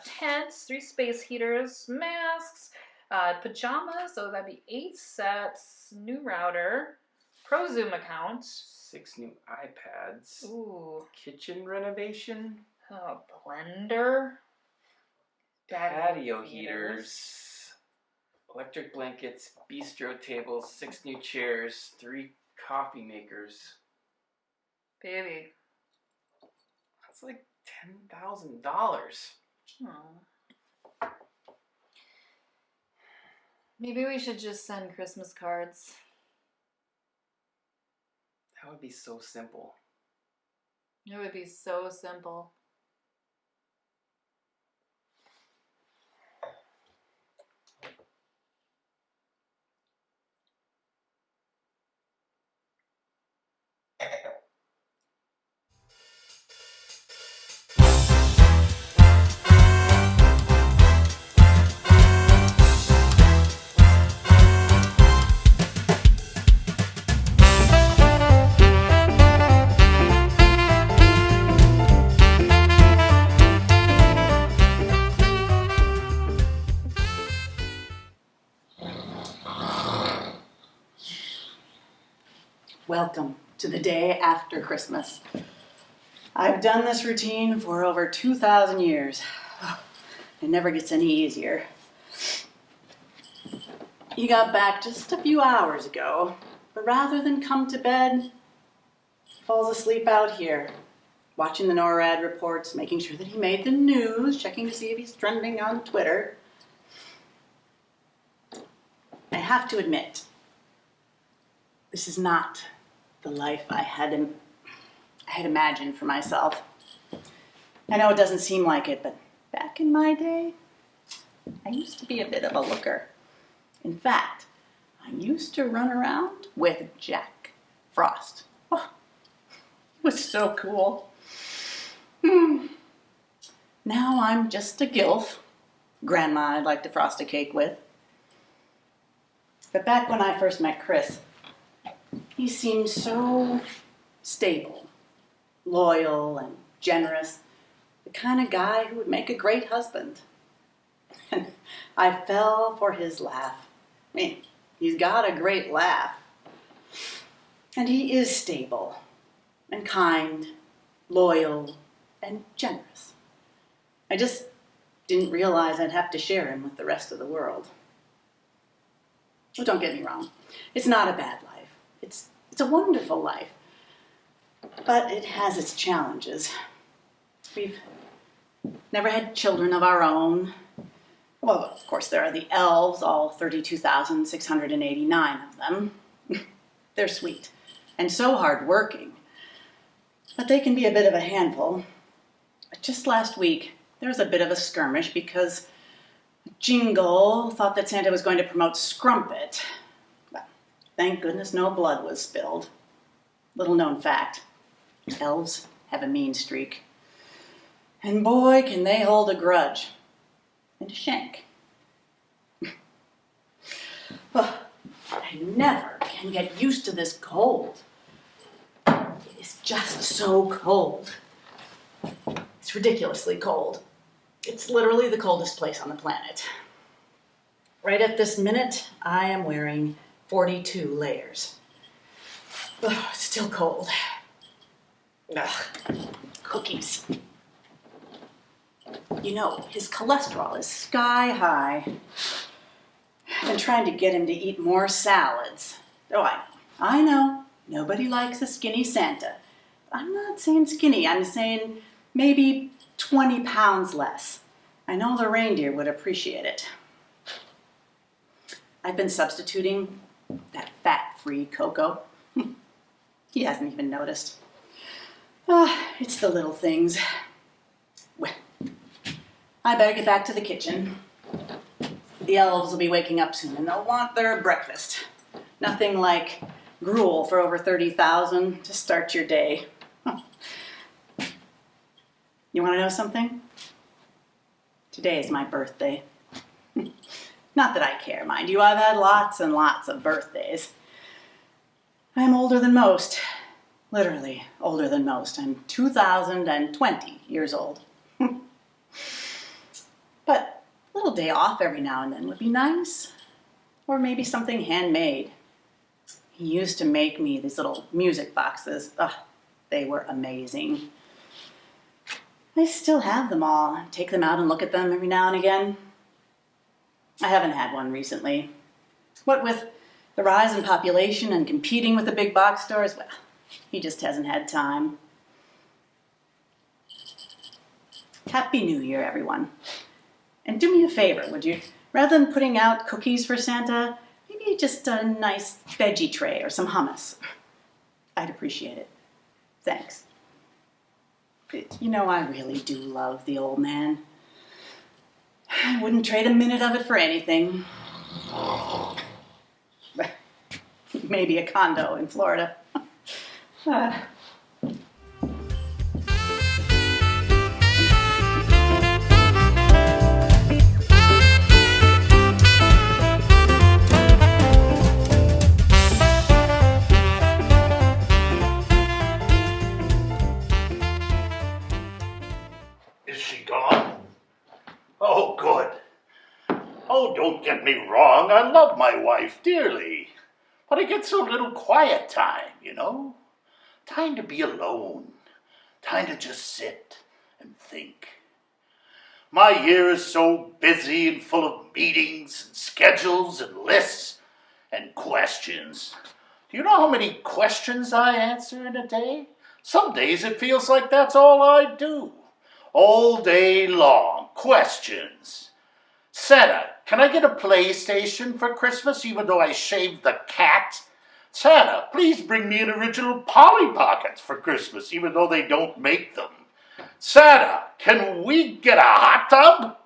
tents, 3 space heaters, masks, pajamas. So that'd be 8 sets. New router, pro Zoom account, 6 new iPads. Ooh, Kitchen renovation. blender, Patio heaters. Electric blankets, bistro tables, 6 new chairs, 3 coffee makers. Baby. That's like $10,000. Oh. Maybe we should just send Christmas cards. That would be so simple. It would be so simple. Welcome to the day after Christmas. I've done this routine for over 2,000 years. It never gets any easier. He got back just a few hours ago, but rather than come to bed, he falls asleep out here, watching the NORAD reports, making sure that he made the news, checking to see if he's trending on Twitter. I have to admit, this is not the life I had imagined for myself. I know it doesn't seem like it, but back in my day, I used to be a bit of a looker. In fact, I used to run around with Jack Frost. Oh, it was so cool. Now I'm just a gilf, grandma I'd like to frost a cake with. But back when I first met Chris, he seemed so stable, loyal, and generous. The kind of guy who would make a great husband. And I fell for his laugh. I mean, he's got a great laugh. And he is stable and kind, loyal, and generous. I just didn't realize I'd have to share him with the rest of the world. Oh, don't get me wrong. It's not a bad life. It's a wonderful life. But it has its challenges. We've never had children of our own. Well, of course, there are the elves, all 32,689 of them. They're sweet and so hardworking. But they can be a bit of a handful. Just last week, there was a bit of a skirmish because Jingle thought that Santa was going to promote Scrumpet. Well, thank goodness no blood was spilled. Little known fact, elves have a mean streak. And boy, can they hold a grudge. And a shank. Oh, I never can get used to this cold. It is just so cold. It's ridiculously cold. It's literally the coldest place on the planet. Right at this minute, I am wearing 42 layers. Oh, it's still cold. Ugh, cookies. You know, his cholesterol is sky high. I've been trying to get him to eat more salads. Oh, I know. Nobody likes a skinny Santa. I'm not saying skinny. I'm saying maybe 20 pounds less. I know the reindeer would appreciate it. I've been substituting that fat-free cocoa. He hasn't even noticed. It's the little things. Well, I better get back to the kitchen. The elves will be waking up soon and they'll want their breakfast. Nothing like gruel for over 30,000 to start your day. You want to know something? Today is my birthday. Not that I care, mind you. I've had lots and lots of birthdays. I'm older than most. Literally older than most. I'm 2,020 years old. But a little day off every now and then would be nice. Or maybe something handmade. He used to make me these little music boxes. They were amazing. I still have them all. I take them out and look at them every now and again. I haven't had one recently. What with the rise in population and competing with the big box stores, well, he just hasn't had time. Happy New Year, everyone. And do me a favor, would you? Rather than putting out cookies for Santa, maybe just a nice veggie tray or some hummus. I'd appreciate it. Thanks. You know, I really do love the old man. I wouldn't trade a minute of it for anything. Maybe a condo in Florida. Is she gone? Oh, good. Oh, don't get me wrong. I love my wife dearly. But I get so little quiet time, you know? Time to be alone. Time to just sit and think. My year is so busy and full of meetings and schedules and lists and questions. Do you know how many questions I answer in a day? Some days it feels like that's all I do. All day long, questions. Santa, can I get a PlayStation for Christmas even though I shaved the cat? Santa, please bring me an original Polly Pockets for Christmas even though they don't make them. Santa, can we get a hot tub?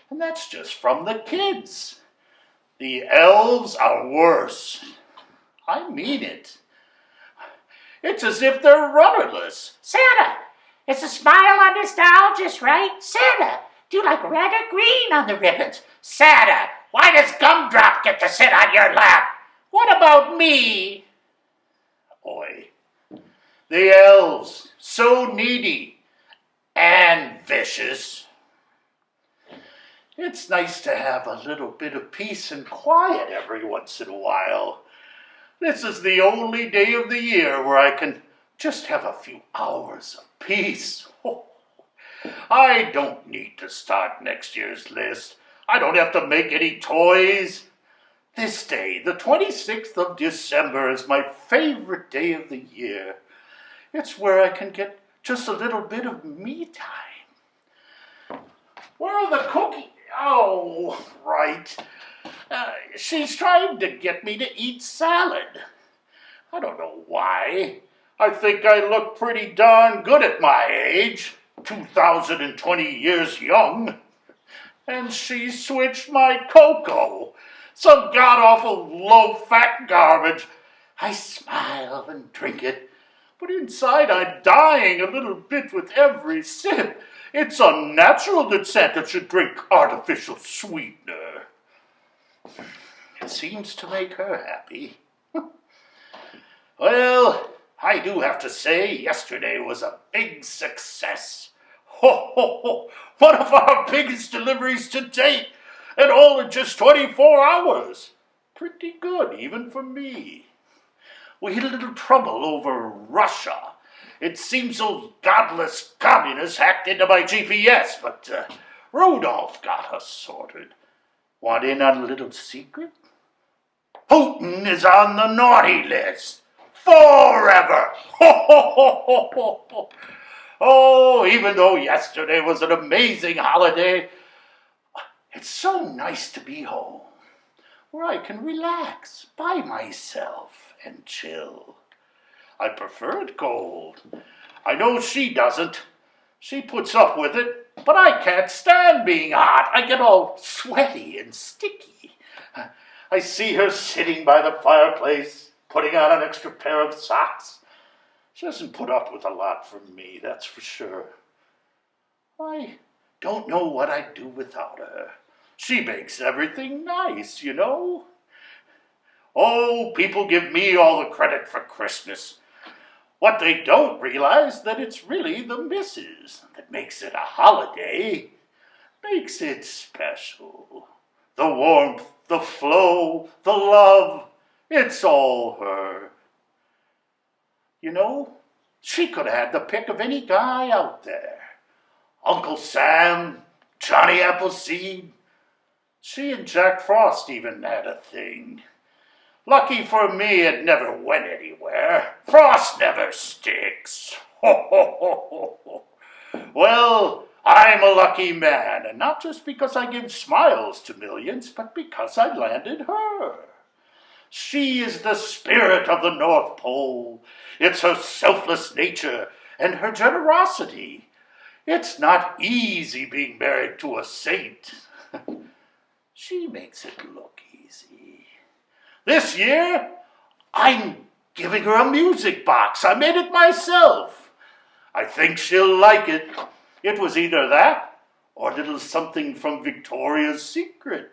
And that's just from the kids. The elves are worse. I mean it. It's as if they're rudderless. Santa, is the smile on this doll just right? Santa, do you like red or green on the ribbons? Santa, why does Gumdrop get to sit on your lap? What about me? Oi. The elves, so needy and vicious. It's nice to have a little bit of peace and quiet every once in a while. This is the only day of the year where I can Just have a few hours of peace. Oh, I don't need to start next year's list. I don't have to make any toys. This day, the 26th of December, is my favorite day of the year. It's where I can get just a little bit of me time. Where are the cookies? Oh, right. She's trying to get me to eat salad. I don't know why. I think I look pretty darn good at my age, 2020 years young. And she switched my cocoa, some god-awful low-fat garbage. I smile and drink it, but inside I'm dying a little bit with every sip. It's unnatural that Santa should drink artificial sweetener. It seems to make her happy. Well, I do have to say, yesterday was a big success. Ho, ho, ho! One of our biggest deliveries to date, and all in just 24 hours. Pretty good, even for me. We had a little trouble over Russia. It seems those godless communists hacked into my GPS, but Rudolph got us sorted. Want in on a little secret? Putin is on the naughty list. Forever! Ho, ho, ho, ho, ho, ho. Oh, even though yesterday was an amazing holiday, it's so nice to be home, where I can relax by myself and chill. I prefer it cold. I know she doesn't. She puts up with it, but I can't stand being hot. I get all sweaty and sticky. I see her sitting by the fireplace, putting on an extra pair of socks. She doesn't put up with a lot from me, that's for sure. I don't know what I'd do without her. She makes everything nice, you know. Oh, people give me all the credit for Christmas. What they don't realize that it's really the missus that makes it a holiday, makes it special. The warmth, the flow, the love, it's all her. You know, she could have had the pick of any guy out there. Uncle Sam, Johnny Appleseed. She and Jack Frost even had a thing. Lucky for me, it never went anywhere. Frost never sticks. Ho, ho, ho, ho, ho. Well, I'm a lucky man, and not just because I give smiles to millions, but because I landed her. She is the spirit of the North Pole. It's her selfless nature and her generosity. It's not easy being married to a saint. She makes it look easy. This year, I'm giving her a music box. I made it myself. I think she'll like it. It was either that or a little something from Victoria's Secret.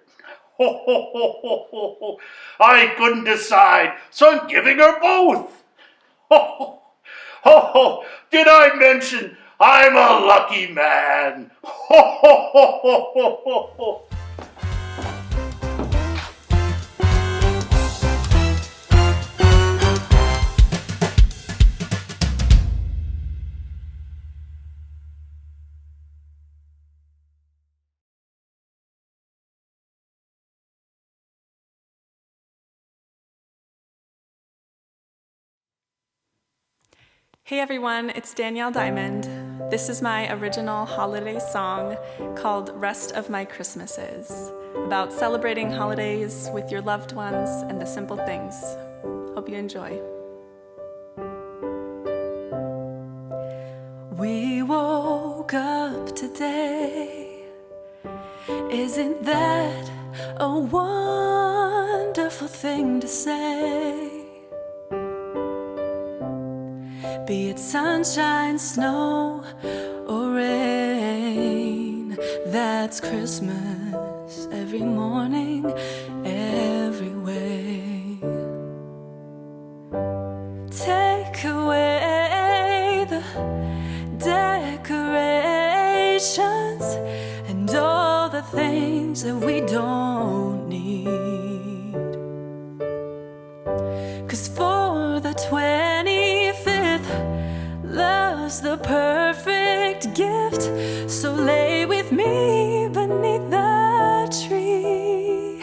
Ho, ho, ho, ho, ho, ho. I couldn't decide, so I'm giving her both. Ho, ho, ho, ho. Did I mention I'm a lucky man? Ho, ho, ho, ho, ho, ho, ho. Hey everyone, it's Danielle Diamond. This is my original holiday song called Rest of My Christmases, about celebrating holidays with your loved ones and the simple things. Hope you enjoy. We woke up today. Isn't that a wonderful thing to say? Be it sunshine, snow, or rain, that's Christmas every morning, every way. Take away the decorations and all the things that we don't need. 'Cause for the 25th perfect gift. So lay with me beneath the tree.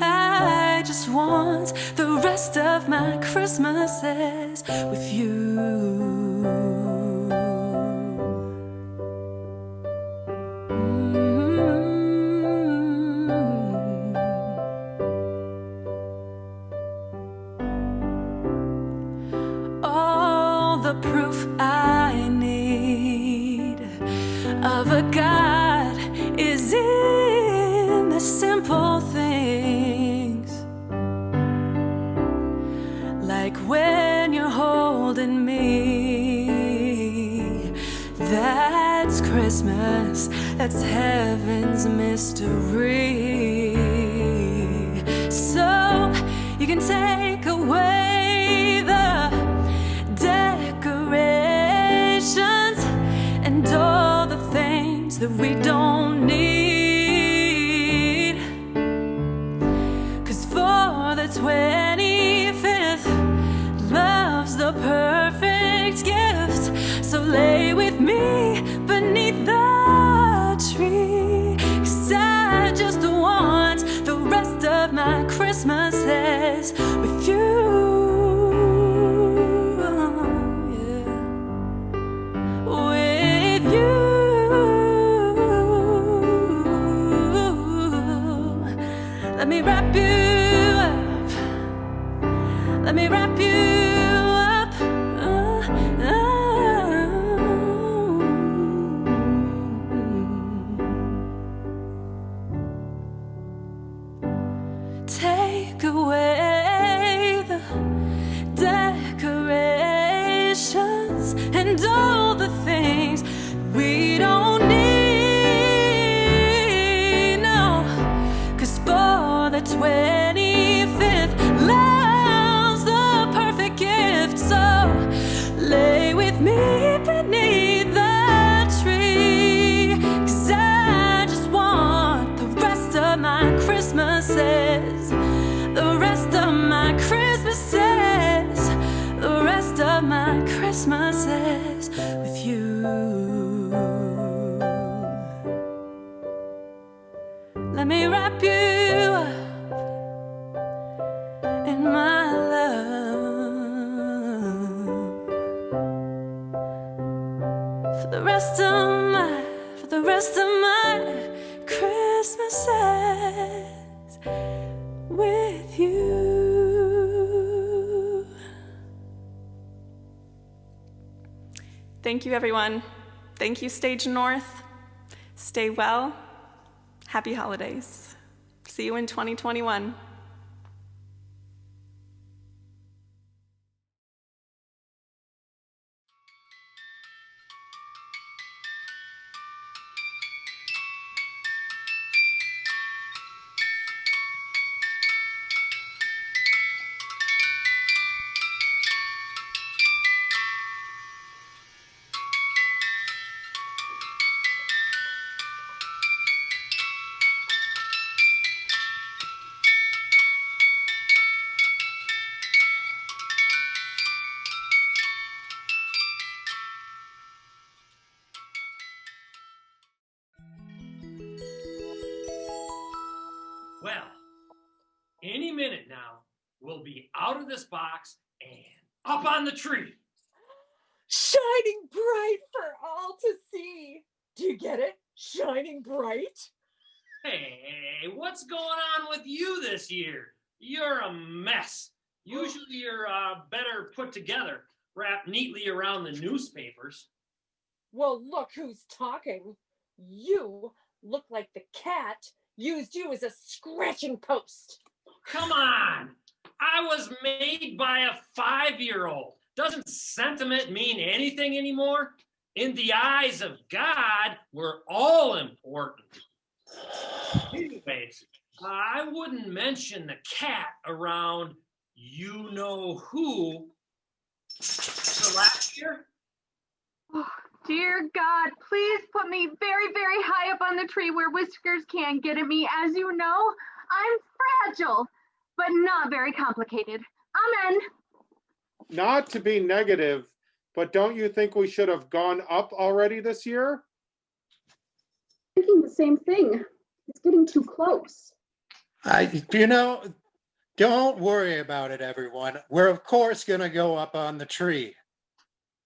I just want the rest of my Christmases with you. All the proof I need of a God is in the simple things, like when you're holding me. That's Christmas, that's heaven's mystery. So you can take away the decorations and all the things that we don't need, 'cause for the 25th, love's the perfect gift. So lay with me beneath the tree, 'cause I just want the rest of my Christmases with you. With you. Let me wrap you up. Let me wrap you up. Take away the decorations and all the things we don't need, no, 'cause for the 25th, love's the perfect gift. So lay with me beneath the tree, 'cause I just want the rest of my Christmases, the rest of my Christmases, the rest of my Christmases with you. Let me wrap you up in my love for the rest of my Christmases with you. Thank you, everyone. Thank you, StageNorth. Stay well. Happy holidays. See you in 2021. Well, any minute now, we'll be out of this box and up on the tree. Shining bright for all to see. Do you get it? Shining bright? Hey, what's going on with you this year? You're a mess. Usually you're better put together, wrapped neatly around the newspapers. Well, look who's talking. You look like the cat used you as a scratching post. Come on. I was made by a 5-year-old. Doesn't sentiment mean anything anymore? In the eyes of God, we're all important. Anyways, I wouldn't mention the cat around you know who. So last year? Oh, dear God, please put me very, very high up on the tree where whiskers can't get at me. As you know, I'm fragile, but not very complicated. Amen. Not to be negative, But don't you think we should have gone up already this year? Thinking the same thing. It's getting too close. Don't worry about it, everyone. We're of course going to go up on the tree.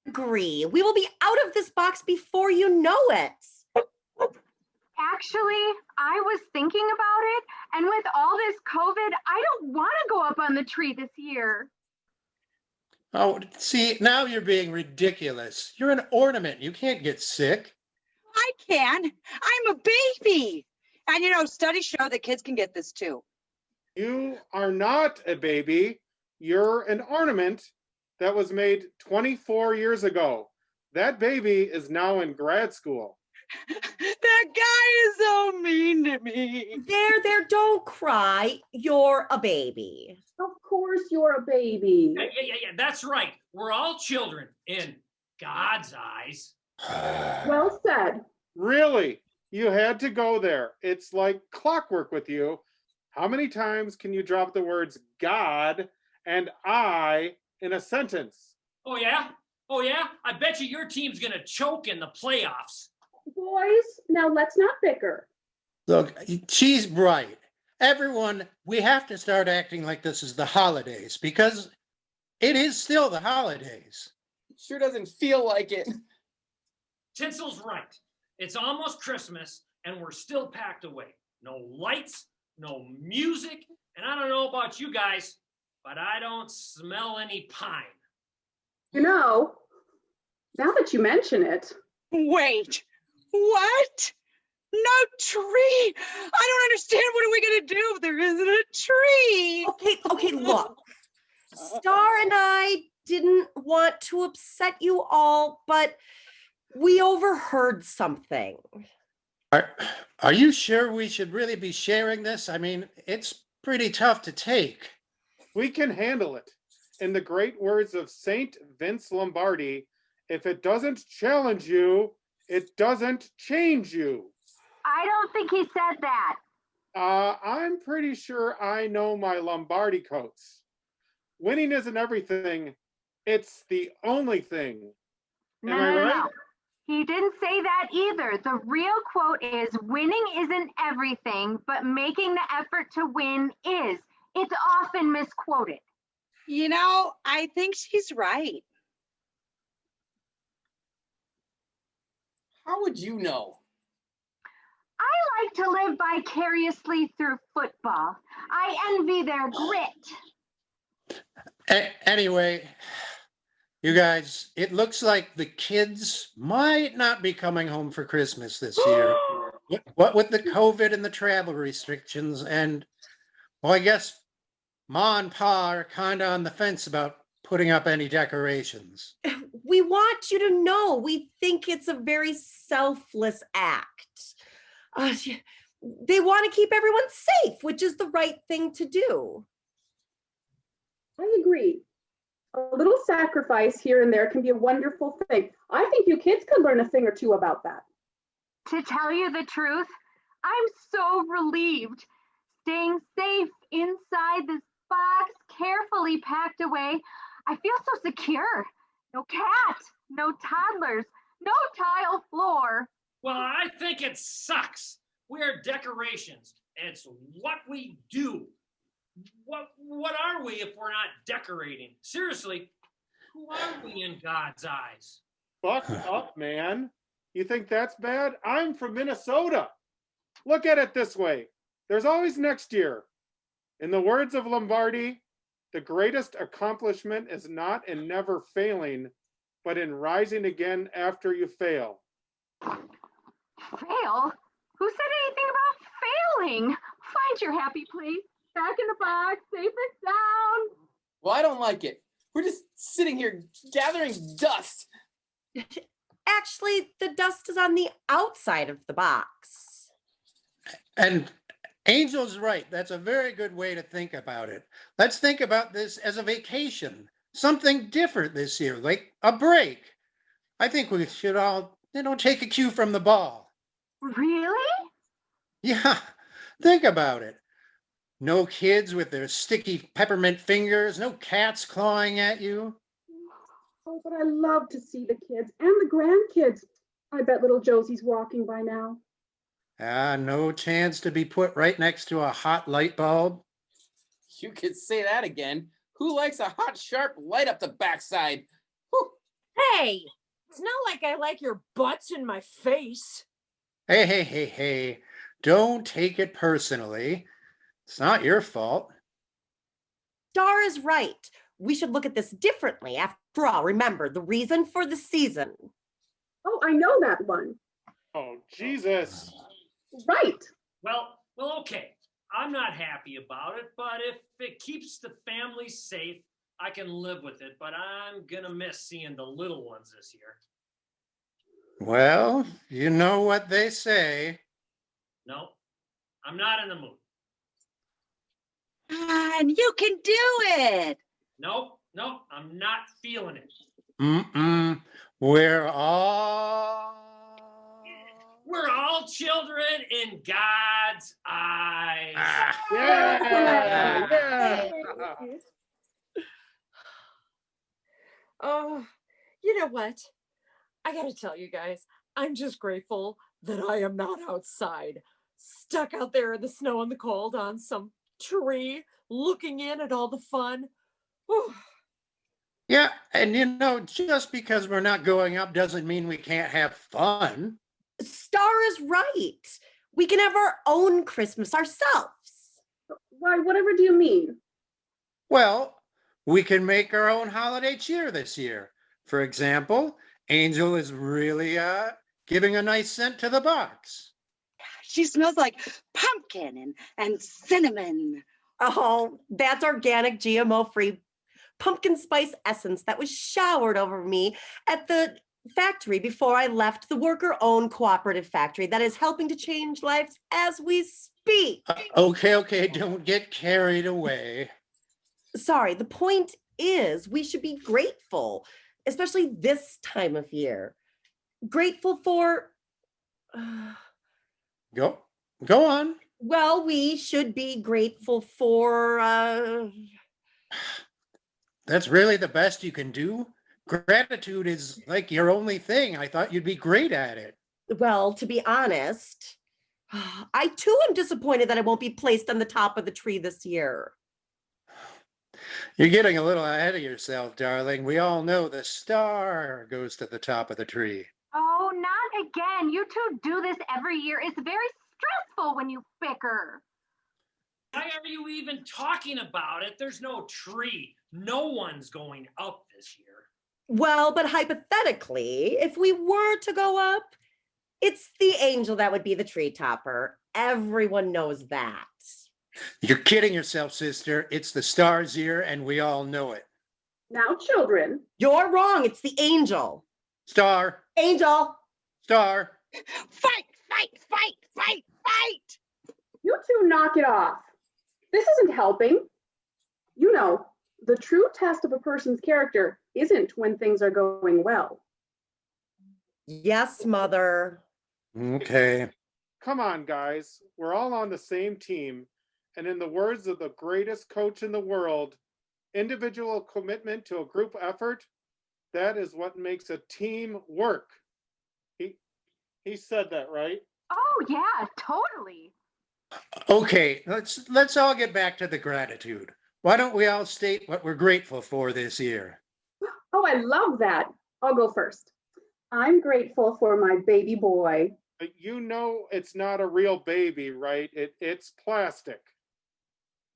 Agree. We will be out of this box before you know it. Actually, I was thinking about it, and with all this COVID, I don't want to go up on the tree this year. Oh, see, now you're being ridiculous. You're an ornament. You can't get sick. I can. I'm a baby. And studies show that kids can get this too. You are not a baby. You're an ornament that was made 24 years ago. That baby is now in grad school. That guy is so mean to me. There, don't cry. You're a baby. Of course you're a baby. Yeah, that's right. We're all children in God's eyes. Well said. Really? You had to go there. It's like clockwork with you. How many times can you drop the words God and I in a sentence? Oh, yeah? I bet you your team's going to choke in the playoffs. Boys, now let's not bicker. Look, she's right. Everyone, we have to start acting like this is the holidays because it is still the holidays. Sure doesn't feel like it. Tinsel's right. It's almost Christmas, and we're still packed away. No lights, no music, and I don't know about you guys, but I don't smell any pine. Now that you mention it. Wait, what? No tree. I don't understand. What are we going to do if there isn't a tree? Okay, look. Star and I didn't want to upset you all, but we overheard something. Are you sure we should really be sharing this? I mean, it's pretty tough to take. We can handle it. In the great words of Saint Vince Lombardi, if it doesn't challenge you, it doesn't change you. I don't think he said that. I'm pretty sure I know my Lombardi quotes. Winning isn't everything. It's the only thing. Am I right? No. He didn't say that either. The real quote is, winning isn't everything, but making the effort to win is. It's often misquoted. I think she's right. How would you know? I like to live vicariously through football. I envy their grit. Anyway, you guys, it looks like the kids might not be coming home for Christmas this year. What with the COVID and the travel restrictions, and well, I guess Ma and Pa are kind of on the fence about putting up any decorations. We want you to know we think it's a very selfless act. They want to keep everyone safe, which is the right thing to do. I agree. A little sacrifice here and there can be a wonderful thing. I think you kids could learn a thing or two about that. To tell you the truth, I'm so relieved. Staying safe inside this box, carefully packed away. I feel so secure. No cat, no toddlers, no tile floor. Well, I think it sucks. We are decorations. It's what we do. What are we if we're not decorating? Seriously, who are we in God's eyes? Fuck up, man. You think that's bad? I'm from Minnesota. Look at it this way. There's always next year. In the words of Lombardi, the greatest accomplishment is not in never failing, but in rising again after you fail. Fail? Who said anything about failing? Find your happy place. Back in the box, safe and sound. Well, I don't like it. We're just sitting here gathering dust. Actually, the dust is on the outside of the box. And Angel's right. That's a very good way to think about it. Let's think about this as a vacation. Something different this year, like a break. I think we should all, take a cue from the ball. Really? Yeah, think about it. No kids with their sticky peppermint fingers, no cats clawing at you. Oh, but I love to see the kids and the grandkids. I bet little Josie's walking by now. No chance to be put right next to a hot light bulb. You could say that again. Who likes a hot, sharp light up the backside? Whew. Hey, it's not like I like your butts in my face. Hey. Don't take it personally. It's not your fault. Star is right. We should look at this differently. After all, remember, the reason for the season. Oh, I know that one. Oh, Jesus. Right. Well, okay. I'm not happy about it, but if it keeps the family safe, I can live with it. But I'm gonna miss seeing the little ones this year. Well, you know what they say. No, I'm not in the mood. And you can do it. Nope, I'm not feeling it. We're all children in God's eyes. Yeah. Oh, you know what? I gotta tell you guys, I'm just grateful that I am not outside, stuck out there in the snow and the cold on some tree, looking in at all the fun. Whew. Yeah, and just because we're not going up doesn't mean we can't have fun. Star is right. We can have our own Christmas ourselves. Why, whatever do you mean? Well, we can make our own holiday cheer this year. For example, Angel is really giving a nice scent to the box. She smells like pumpkin and cinnamon. Oh, that's organic, GMO-free pumpkin spice essence that was showered over me at the factory before I left the worker-owned cooperative factory that is helping to change lives as we speak. Okay, don't get carried away. Sorry, the point is we should be grateful, especially this time of year. Grateful for... Go on. Well, we should be grateful for... That's really the best you can do? Gratitude is like your only thing. I thought you'd be great at it. Well, to be honest, I too am disappointed that I won't be placed on the top of the tree this year. You're getting a little ahead of yourself, darling. We all know the star goes to the top of the tree. Oh, not again. You two do this every year. It's very stressful when you bicker. Why are you even talking about it? There's no tree. No one's going up this year. Well, but hypothetically, if we were to go up, it's the angel that would be the tree topper. Everyone knows that. You're kidding yourself, sister. It's the star's year, and we all know it. Now, children. You're wrong. It's the angel. Star. Angel. Star. Fight! You two knock it off. This isn't helping. You know, the true test of a person's character isn't when things are going well. Yes, Mother. Okay. Come on, guys. We're all on the same team. And in the words of the greatest coach in the world, individual commitment to a group effort, that is what makes a team work. He said that, right? Oh, yeah, totally. Okay, let's all get back to the gratitude. Why don't we all state what we're grateful for this year? Oh, I love that. I'll go first. I'm grateful for my baby boy. You know it's not a real baby, right? It's plastic.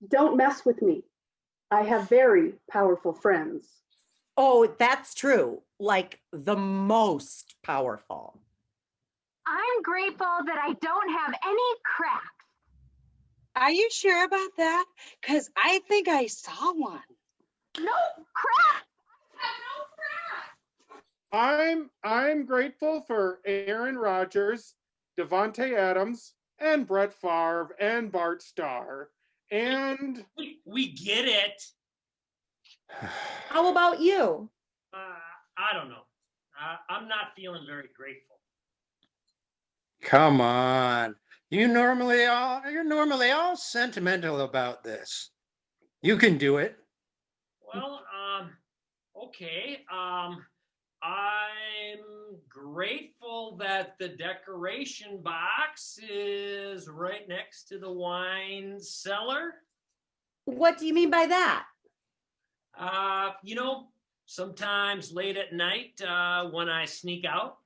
Don't mess with me. I have very powerful friends. Oh, that's true. Like the most powerful. I'm grateful that I don't have any cracks. Are you sure about that? Because I think I saw one. No cracks! I'm grateful for Aaron Rodgers, Devontae Adams, and Brett Favre and Bart Starr. And we get it. How about you? I don't know. I'm not feeling very grateful. Come on. You're normally all sentimental about this. You can do it. Well, Okay. I'm grateful that the decoration box is right next to the wine cellar. What do you mean by that? Sometimes late at night when I sneak out.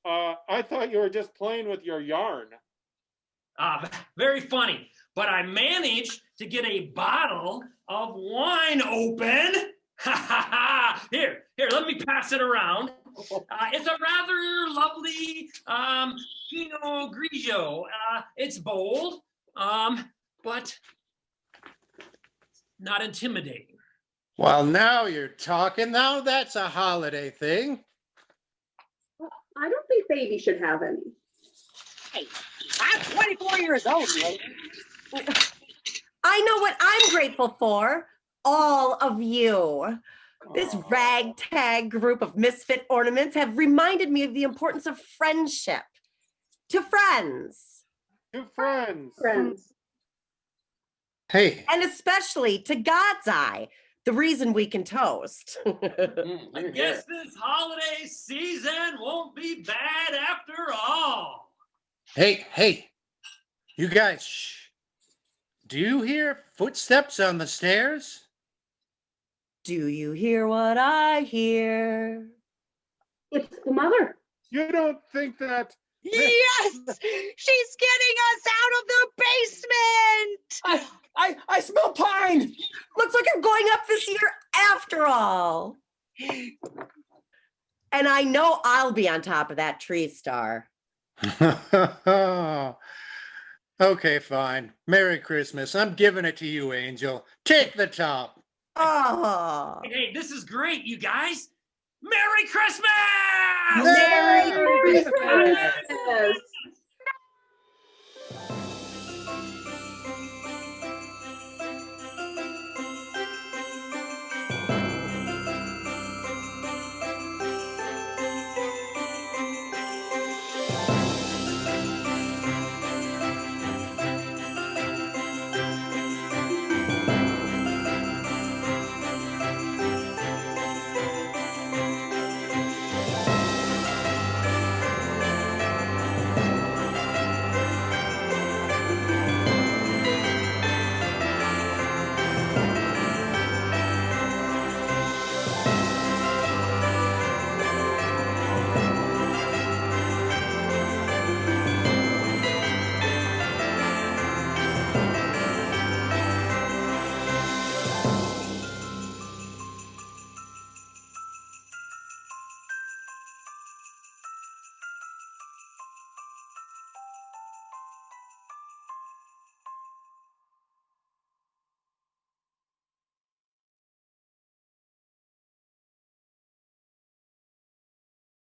I thought you were just playing with your yarn. Very funny. But I managed to get a bottle of wine open. Here, let me pass it around. It's a rather lovely Pinot Grigio. It's bold, but not intimidating. Well, now you're talking. Now that's a holiday thing. I don't think baby should have any. Hey, I'm 24 years old, lady. I know what I'm grateful for. All of you. This ragtag group of misfit ornaments have reminded me of the importance of friendship. To friends. To friends. Friends. Hey. And especially to God's eye, the reason we can toast. I guess this holiday season won't be bad after all. Hey. You guys, shh. Do you hear footsteps on the stairs? Do you hear what I hear? It's the mother. You don't think that... Yes! She's getting us out of the basement! I smell pine! Looks like you're going up this year after all. And I know I'll be on top of that tree star. Okay, fine. Merry Christmas. I'm giving it to you, Angel. Take the top. Oh. Hey, this is great, you guys. Merry Christmas! Merry Christmas!